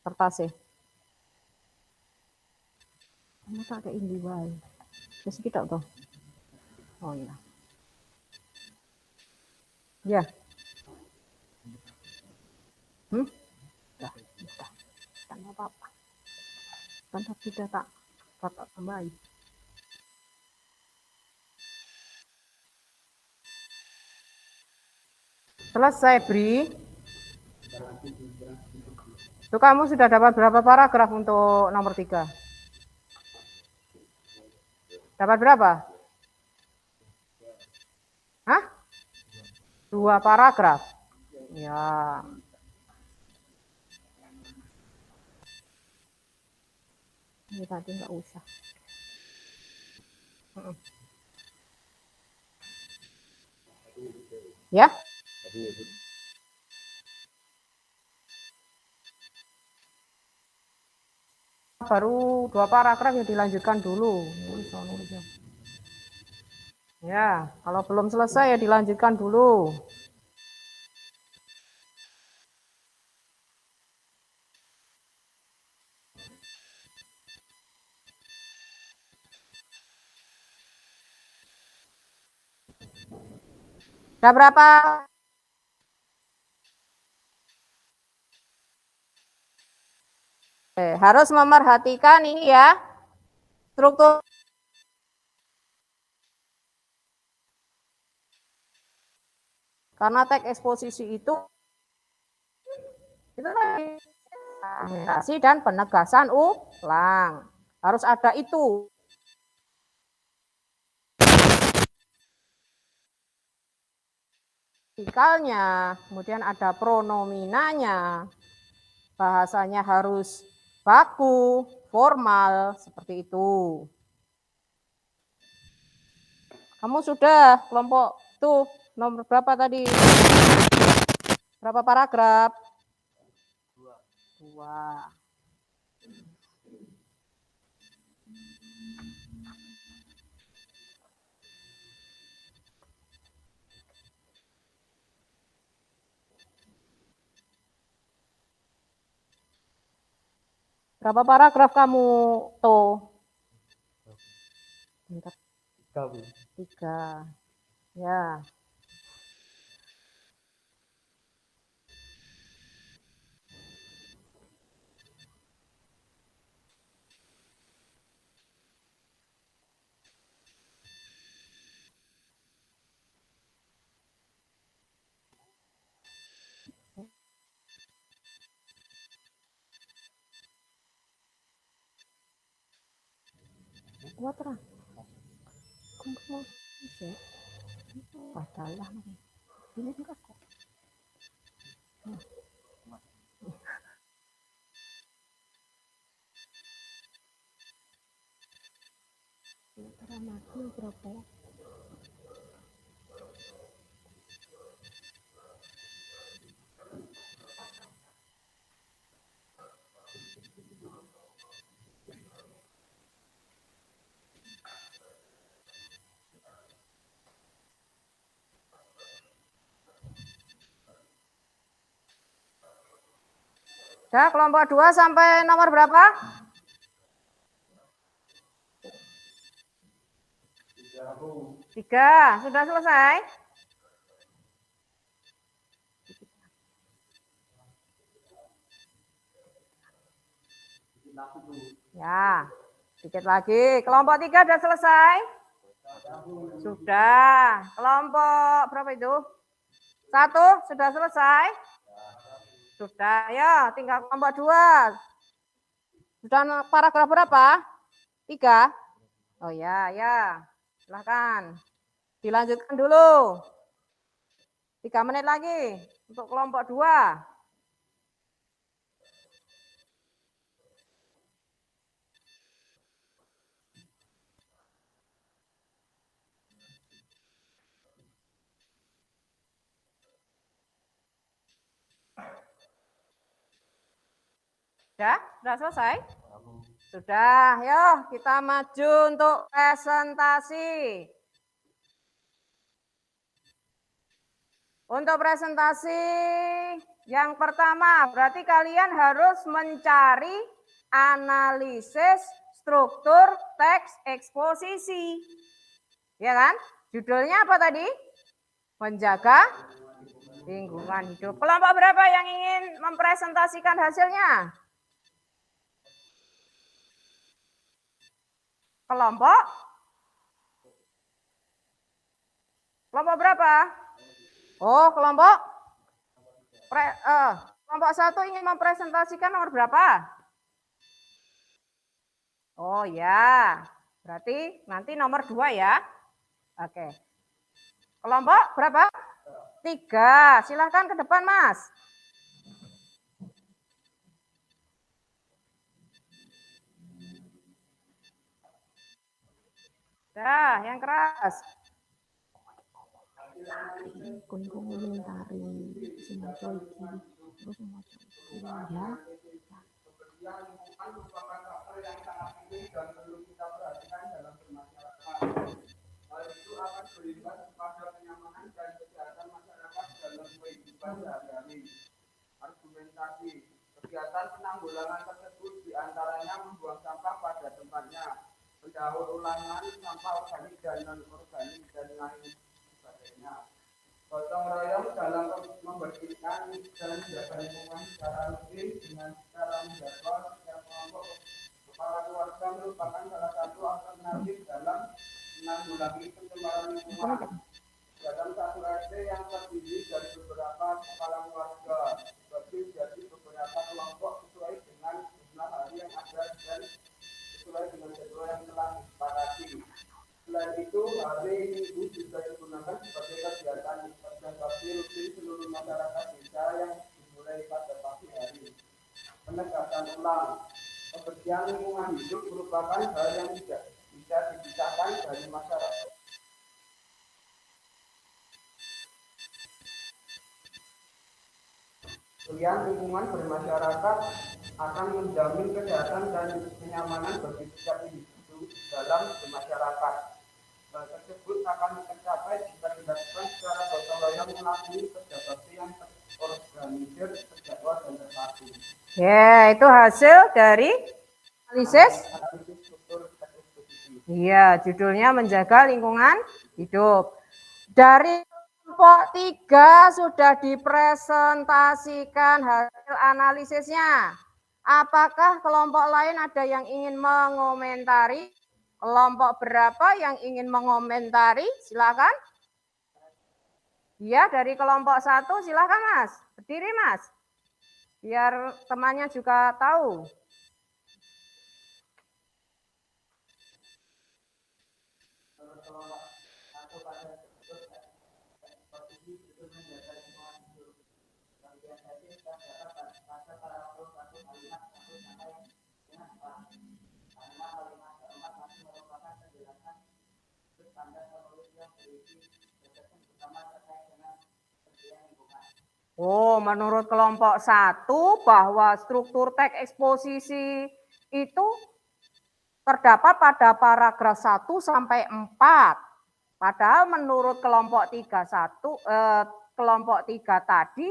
kertasnya? Kamu tak kayak ini wae. Terus kita toh. Oh ya. Ya. Dah, dah. Tak apa-apa. Kan tidak tak tambahin. Selesai, Bri. Itu kamu sudah dapat berapa paragraf untuk nomor 3? Dapat berapa? Hah? 2 paragraf. Ya. Ini tadi nggak usah. Ya. Baru 2 paragraf ya dilanjutkan dulu. Ya, kalau belum selesai ya dilanjutkan dulu. Udah berapa? Harus memerhatikan ini ya. Struktur. Karena teks eksposisi itu tadi implementasi dan penegasan ulang. Harus ada itu. Artikelnya, kemudian ada pronominanya, bahasanya harus baku, formal, seperti itu. Kamu sudah kelompok tuh nomor berapa tadi? Berapa paragraf? 2. Berapa paragraf kamu tuh? 3. Ya. Kuat lah. Kumpul. Padahal ini enggak kok. Berapa? Sudah kelompok 2 sampai nomor berapa? 3. Sudah selesai? Ya, sedikit lagi. Kelompok 3 sudah selesai? Sudah. Kelompok berapa itu? 1 sudah selesai? Sudah. Ya, tinggal kelompok 2. Sudah paragraf berapa? 3? Oh ya, ya. Silahkan. Dilanjutkan dulu. 3 menit lagi untuk kelompok 2. Sudah selesai? Sudah, yuk kita maju untuk presentasi. Untuk presentasi yang pertama, berarti kalian harus mencari analisis struktur teks eksposisi. Ya kan? Judulnya apa tadi? Menjaga lingkungan hidup. Kelompok berapa yang ingin mempresentasikan hasilnya? Kelompok berapa? Oh, kelompok 1 ingin mempresentasikan nomor berapa? Oh ya, berarti nanti nomor 2 ya. Oke. Kelompok berapa? 3. Silahkan ke depan, Mas. Dah, yang keras. Hal itu akan berimbas kepada kenyamanan dan kesehatan masyarakat dalam kehidupan sehari-hari. Argumentasi kegiatan penanggulangan tersebut diantaranya membuang sampah pada tempatnya, mendaur ulangan sampah organik dan non-organik dan lain sebagainya. Gotong royong dalam membersihkan dan menjaga lingkungan secara rutin dengan cara menjadwal setiap kelompok kepala keluarga merupakan salah satu alternatif dalam menanggulangi pencemaran lingkungan. Dalam satu RT yang terdiri dari beberapa kepala keluarga dibagi menjadi beberapa kelompok sesuai diaplikasikan sesuai dengan jadwal yang telah disepakati. Selain itu, hari Minggu juga digunakan sebagai kegiatan observasi rutin seluruh masyarakat desa yang dimulai pada pagi hari. Penegasan ulang, kebersihan lingkungan hidup merupakan hal yang tidak bisa dipisahkan dari masyarakat. Kebersihan lingkungan bermasyarakat akan menjamin kesehatan dan kenyamanan bagi setiap individu dalam bermasyarakat. Hal tersebut akan tercapai jika dilakukan secara gotong royong melalui kerja bakti yang terorganisir, terjadwal dan terpadu. Ya, itu hasil dari analisis. Analisis struktur eksposisi. Iya, judulnya menjaga lingkungan hidup. Dari kelompok 3 sudah dipresentasikan hasil analisisnya. Apakah kelompok lain ada yang ingin mengomentari? Kelompok berapa yang ingin mengomentari? Silakan. Ya, dari kelompok 1 silakan Mas. Berdiri Mas. Biar temannya juga tahu. Oh, menurut kelompok 1 bahwa struktur teks eksposisi itu terdapat pada paragraf 1 sampai 4. Padahal menurut kelompok 3 tadi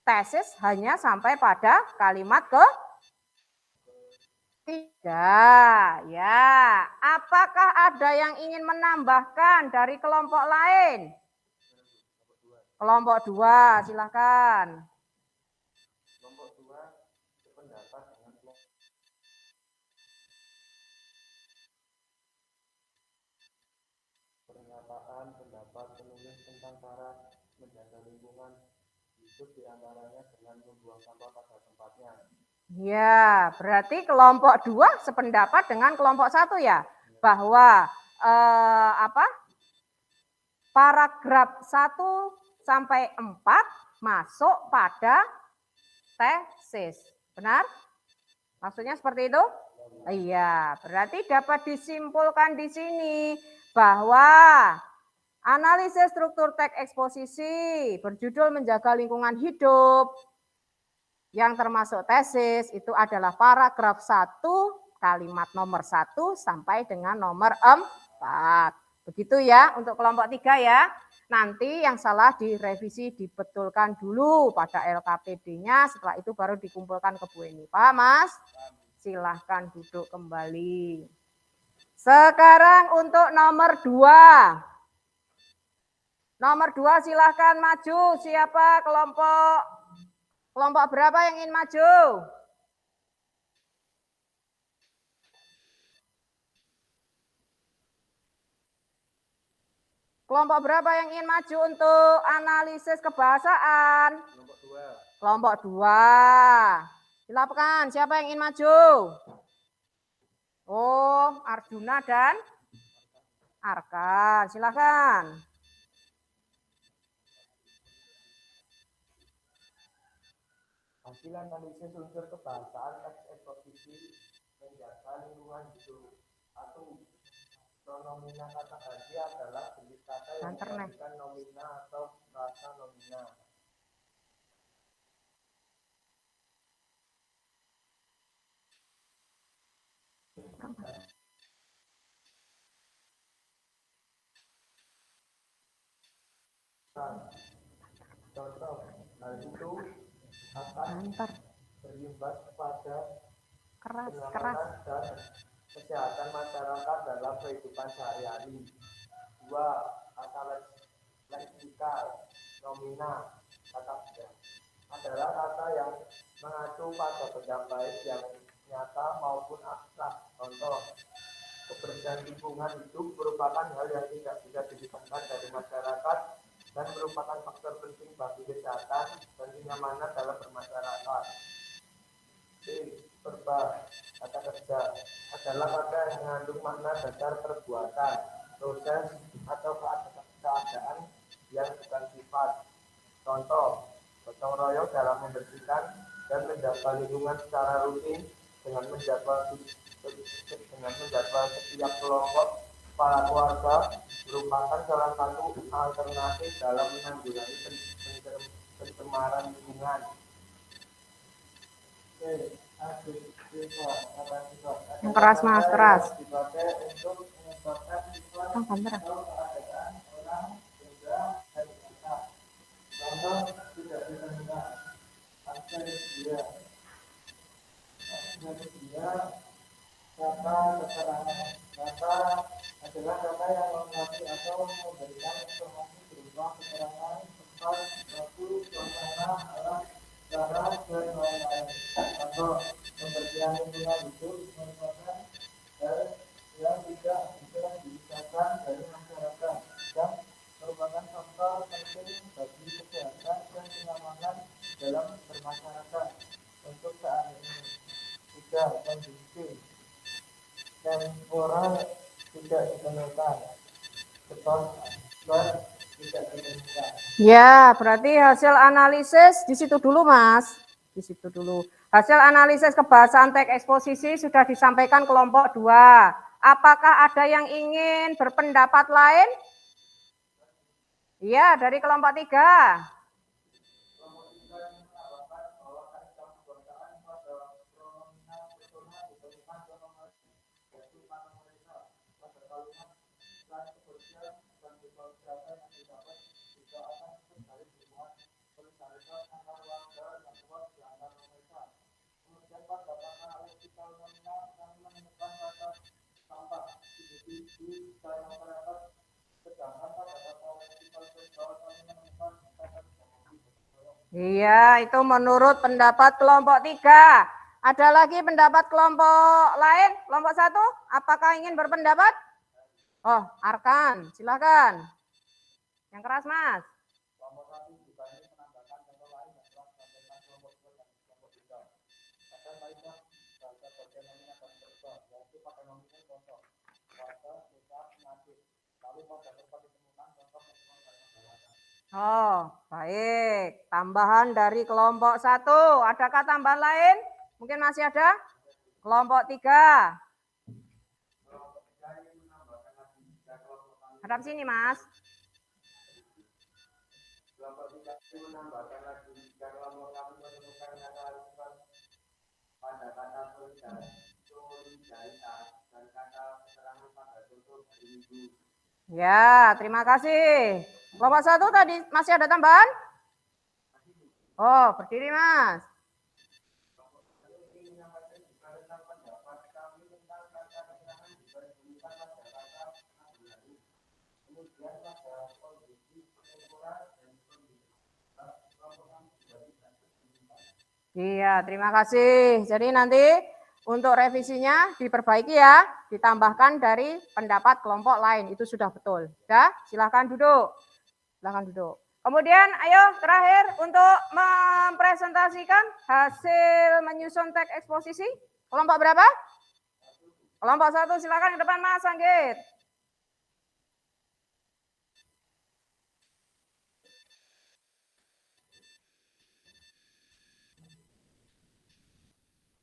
tesis hanya sampai pada kalimat ketiga. Ya, apakah ada yang ingin menambahkan dari kelompok lain? Kelompok 2, silakan. Kelompok 2 sependapat dengan pernyataan pendapat penulis tentang cara menjaga lingkungan hidup diantaranya dengan membuang sampah pada tempatnya. Ya, berarti kelompok 2 sependapat dengan kelompok 1 ya, bahwa paragraf 1 sampai 4 masuk pada tesis. Benar? Maksudnya seperti itu? Iya, berarti dapat disimpulkan di sini bahwa analisis struktur teks eksposisi berjudul menjaga lingkungan hidup yang termasuk tesis itu adalah paragraf 1 kalimat nomor 1 sampai dengan nomor 4. Begitu ya untuk kelompok 3 ya. Nanti yang salah direvisi, dibetulkan dulu pada LKPD-nya, setelah itu baru dikumpulkan ke Bu Eni. Paham Mas? Silahkan duduk kembali. Sekarang untuk nomor 2. Nomor 2 silahkan maju. Siapa kelompok berapa yang ingin maju? Kelompok berapa yang ingin maju untuk analisis kebahasaan? Kelompok 2. Silakan, siapa yang ingin maju? Oh, Arjuna dan Arkan, silakan. Hasil analisis unsur kebahasaan teks eksposisi menjaga lingkungan hidup. 1. Pronomina kata ganti adalah jenis kata yang menggantikan nomina atau frasa nomina. Contoh, hal itu akan berimbas kepada kenyamanan dan kesehatan masyarakat dalam kehidupan sehari-hari. 2. Kata leksikal, nomina, kata benda adalah kata yang mengacu pada benda baik yang nyata maupun abstrak. Contoh, kebersihan lingkungan hidup merupakan hal yang tidak bisa dipisahkan dari masyarakat dan merupakan faktor penting bagi kesehatan dan kenyamanan dalam bermasyarakat. verba, kata kerja adalah kata yang mengandung makna dasar perbuatan, proses, atau keadaan yang bukan sifat. Contoh, gotong royong dalam membersihkan dan menjaga lingkungan secara rutin dengan menjadwal setiap kelompok kepala keluarga merupakan salah satu alternatif dalam menanggulangi pencemaran lingkungan. Yang keras mas, keras. Dipakai untuk menyebabkan Oh, kamera. contoh tidak ditemukan akses dia kata keterangan kata adalah kata yang melengkapi atau memberikan informasi berupa keterangan tempat waktu suasana alat cara dan lain-lain. Contoh pembersihan lingkungan hidup merupakan hal yang tidak bisa dipisahkan dari masyarakat dan merupakan faktor penting bagi kesehatan dan kenyamanan dalam bermasyarakat untuk saat ini. Tiga, kondisi temporal tidak ditemukan, sebab tidak ditemukan. Ya, berarti hasil analisis di situ dulu mas. Di situ dulu. Hasil analisis kebahasaan teks eksposisi sudah disampaikan kelompok 2. Apakah ada yang ingin berpendapat lain? Iya, dari kelompok 3. Iya, itu menurut pendapat kelompok 3. Ada lagi pendapat kelompok lain? Kelompok 1, apakah ingin berpendapat? Oh, Arkan, silakan. Yang keras, Mas. Oh, baik. Tambahan dari kelompok 1. Adakah tambahan lain? Mungkin masih ada? Kelompok 3. Hadap sini, Mas. Kelompok 3 menambahkan lagi jika kelompok kami menemukan kata pada kata solidaritas dan kata keterangan pada contoh hari Minggu. Ya, terima kasih. Kelompok 1 tadi masih ada tambahan? Oh, berdiri, Mas. Iya, terima kasih. Jadi nanti untuk revisinya diperbaiki ya, ditambahkan dari pendapat kelompok lain. Itu sudah betul. Ya, silahkan duduk. Silahkan duduk. Kemudian ayo terakhir untuk mempresentasikan hasil menyusun teks eksposisi. Kelompok berapa? Kelompok 1, silakan ke depan Mas Anggit.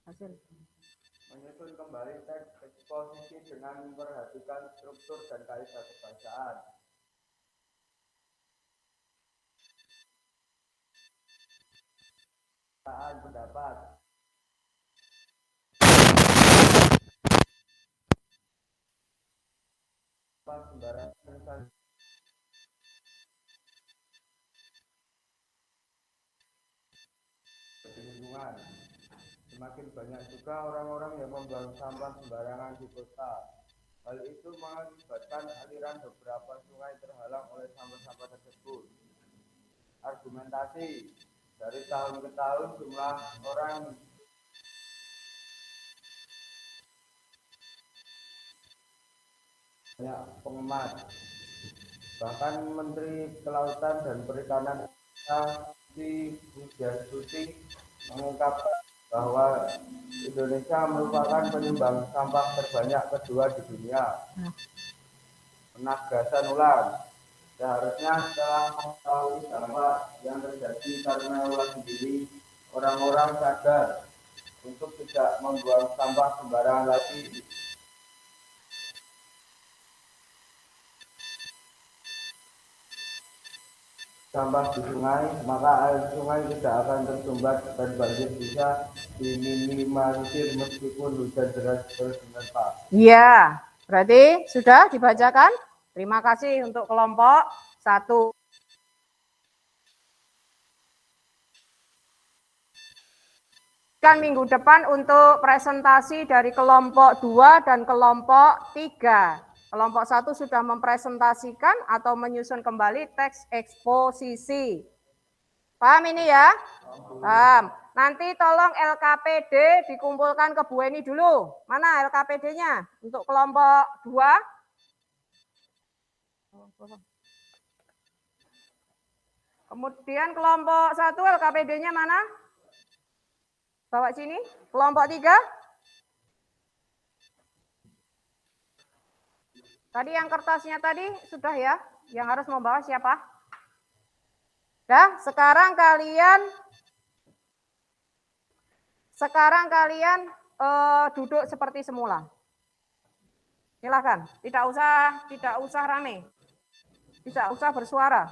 Hasil. Menyusun kembali teks eksposisi dengan memperhatikan struktur dan kaidah kebahasaan. Pendapat. Sembarang lingkungan. Semakin banyak juga orang-orang yang membuang sampah sembarangan di kota. Hal itu mengakibatkan aliran beberapa sungai terhalang oleh sampah-sampah tersebut. Argumentasi, dari tahun ke tahun jumlah orang banyak pengemat. Bahkan Menteri Kelautan dan Perikanan di Wijastuti mengungkapkan bahwa Indonesia merupakan penyumbang sampah terbanyak kedua di dunia. Penegasan ulang, seharusnya setelah mengetahui dampak yang terjadi karena ulah sendiri, orang-orang sadar untuk tidak membuang sampah sembarangan lagi. Sampah di sungai, maka air sungai tidak akan tersumbat dan banjir bisa diminimalisir meskipun hujan deras terus menerpa. Iya, berarti sudah dibacakan. Terima kasih untuk kelompok 1. Kan minggu depan untuk presentasi dari kelompok 2 dan kelompok 3. Kelompok 1 sudah mempresentasikan atau menyusun kembali teks eksposisi. Paham ini ya? Paham. Nanti tolong LKPD dikumpulkan ke Bu Eni dulu. Mana LKPD-nya untuk kelompok 2? Kemudian kelompok 1 LKPD-nya mana? Bawa sini. Kelompok 3? Tadi yang kertasnya tadi sudah ya? Yang harus membawa siapa? Dah, sekarang kalian duduk seperti semula. Silakan, tidak usah rame. Tidak usah bersuara.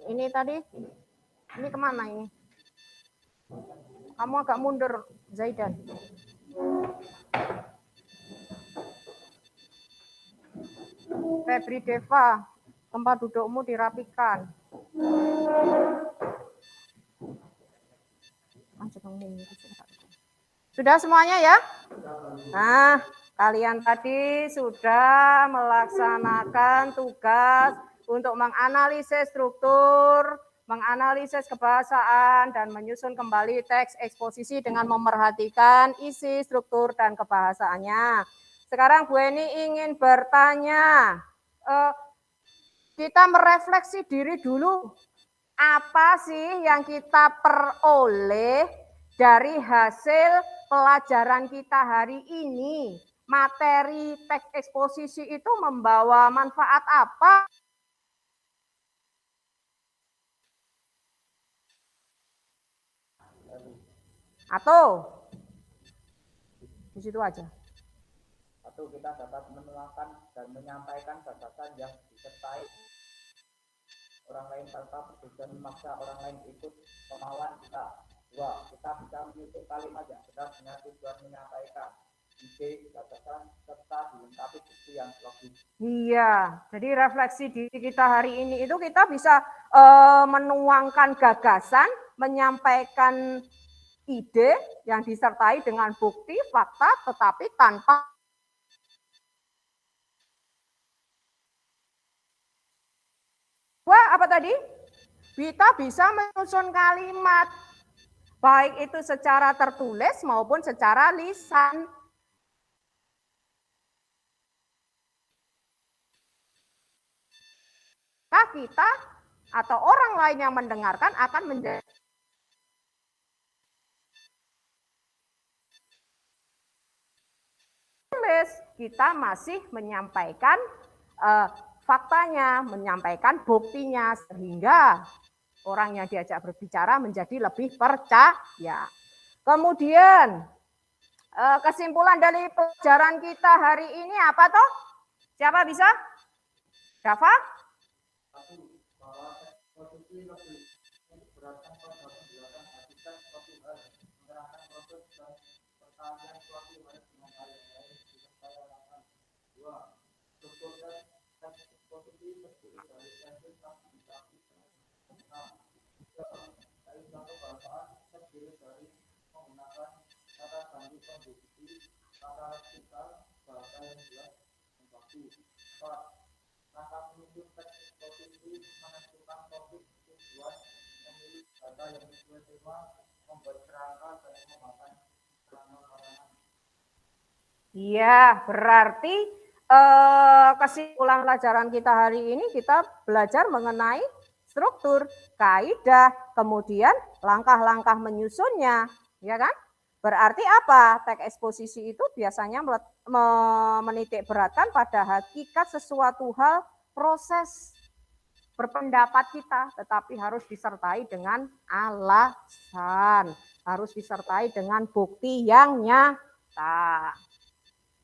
Ini tadi, ini kemana ini? Kamu agak mundur, Zaidan. Febri Deva, tempat dudukmu dirapikan. Sudah semuanya ya? Nah, kalian tadi sudah melaksanakan tugas untuk menganalisis struktur, menganalisis kebahasaan, dan menyusun kembali teks eksposisi dengan memerhatikan isi, struktur, dan kebahasaannya. Sekarang Bu Eni ingin bertanya, kita merefleksi diri dulu. Apa sih yang kita peroleh dari hasil pelajaran kita hari ini? Materi teks eksposisi itu membawa manfaat apa? Atau di situ aja. Satu, kita dapat menuangkan dan menyampaikan gagasan yang disertai orang lain tanpa bertujuan memaksa orang lain ikut kemauan kita. Dua, kita bisa menyusun kalimat yang benar dengan tujuan menyampaikan ide, gagasan, serta dilengkapi bukti yang logis. Iya, jadi refleksi diri kita hari ini itu kita bisa menuangkan gagasan, menyampaikan ide yang disertai dengan bukti, fakta, tetapi tanpa apa tadi? Kita bisa menyusun kalimat, baik itu secara tertulis maupun secara lisan. Kita atau orang lain yang mendengarkan akan menjadi kita masih menyampaikan faktanya, menyampaikan buktinya, sehingga orang yang diajak berbicara menjadi lebih percaya. Kemudian kesimpulan dari pelajaran kita hari ini apa toh? Siapa bisa? Dava? kalian suatu hari dengan kalian lain disertai alasan. 2. Struktur teks eksposisi terdiri dari tesis, argumentasi, tentang. 3. Kaidah kebahasaan terdiri dari menggunakan kata ganti pembukti, kata leksikal, bahasa yang jelas dan baku. 4. Langkah menyusun teks eksposisi, menentukan topik, tujuan, memilih data yang sesuai tema, membuat kerangka, dan memakan keterangan. Iya, berarti kesimpulan pelajaran kita hari ini kita belajar mengenai struktur, kaidah, kemudian langkah-langkah menyusunnya, ya kan? Berarti apa? Teks eksposisi itu biasanya menitik beratkan pada hakikat sesuatu hal, proses berpendapat kita, tetapi harus disertai dengan alasan, harus disertai dengan bukti yang nyata.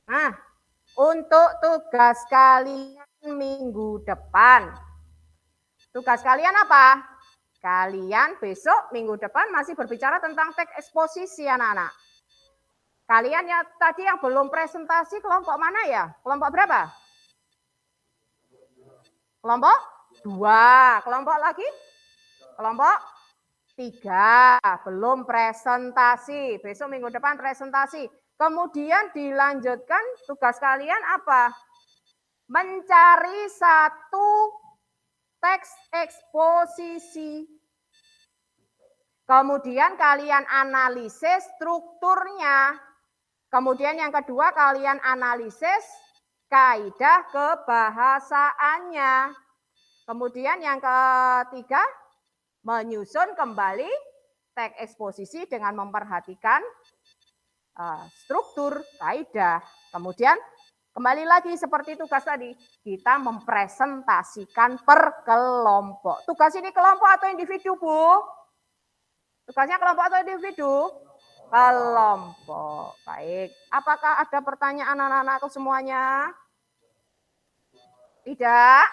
Nah, untuk tugas kalian minggu depan, tugas kalian apa? Kalian besok minggu depan masih berbicara tentang teks eksposisi anak-anak. Kalian ya tadi yang belum presentasi kelompok mana ya? Kelompok berapa? Kelompok 2. Kelompok lagi? Kelompok 3. Belum presentasi. Besok minggu depan presentasi. Kemudian dilanjutkan tugas kalian apa? Mencari satu teks eksposisi. Kemudian kalian analisis strukturnya. Kemudian yang kedua kalian analisis kaidah kebahasaannya. Kemudian yang ketiga menyusun kembali teks eksposisi dengan memperhatikan struktur, kaidah. Kemudian kembali lagi seperti tugas tadi, kita mempresentasikan per kelompok. Tugas ini kelompok atau individu, Bu? Tugasnya kelompok atau individu? Kelompok. Baik. Apakah ada pertanyaan anak-anakku semuanya? Tidak?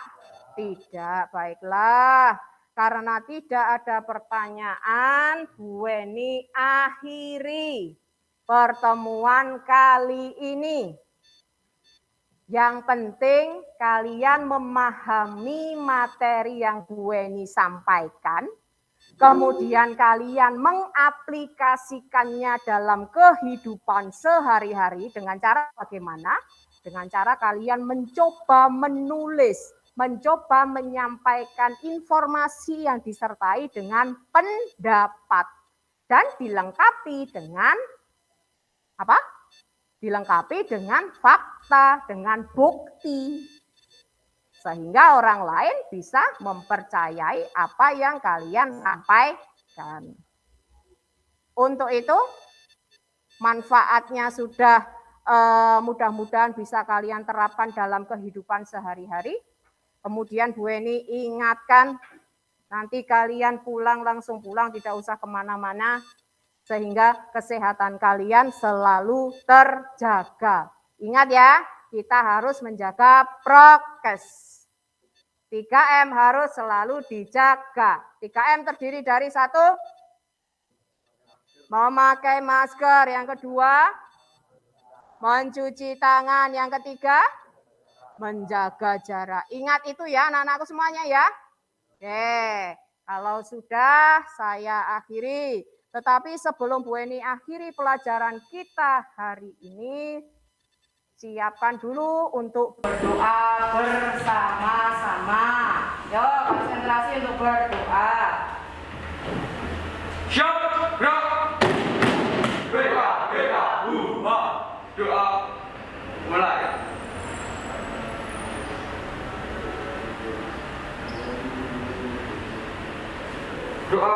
Tidak. Baiklah. Karena tidak ada pertanyaan, Bu Weni akhiri pertemuan kali ini. Yang penting kalian memahami materi yang Bu Weni sampaikan, kemudian kalian mengaplikasikannya dalam kehidupan sehari-hari dengan cara bagaimana? Dengan cara kalian mencoba menulis, mencoba menyampaikan informasi yang disertai dengan pendapat dan dilengkapi dengan apa? Dilengkapi dengan fakta, dengan bukti. Sehingga orang lain bisa mempercayai apa yang kalian sampaikan. Untuk itu, manfaatnya sudah mudah-mudahan bisa kalian terapkan dalam kehidupan sehari-hari. Kemudian Bu Eni ingatkan, nanti kalian pulang langsung pulang, tidak usah kemana-mana. Sehingga kesehatan kalian selalu terjaga. Ingat ya, kita harus menjaga prokes. 3M harus selalu dijaga. 3M terdiri dari 1, memakai masker. Yang kedua, mencuci tangan. Yang ketiga, menjaga jarak. Ingat itu ya anak-anakku semuanya ya. Oke, kalau sudah saya akhiri. Tetapi sebelum Bu Eni akhiri pelajaran kita hari ini, siapkan dulu untuk berdoa bersama-sama. Yuk, konsentrasi untuk berdoa. Siap, gerak. Doa mulai. Doa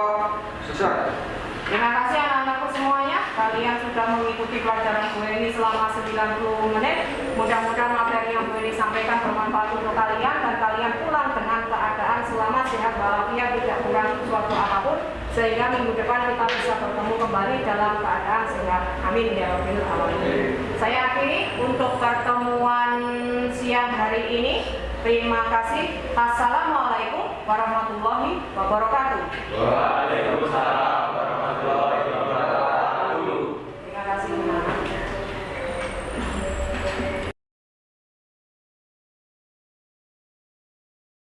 selesai. Terima kasih anak-anakku semuanya. Kalian sudah mengikuti pelajaran Bu Eni selama 90 menit. Mudah-mudahan materi yang Bu Eni sampaikan bermanfaat untuk kalian dan kalian pulang dengan keadaan selamat, sehat, walafiat, tidak kurang suatu apapun. Sehingga minggu depan kita bisa bertemu kembali dalam keadaan sehat. Amin ya rabbal alamin. Saya akhiri untuk pertemuan siang hari ini. Terima kasih. Assalamualaikum warahmatullahi wabarakatuh. Waalaikumsalam.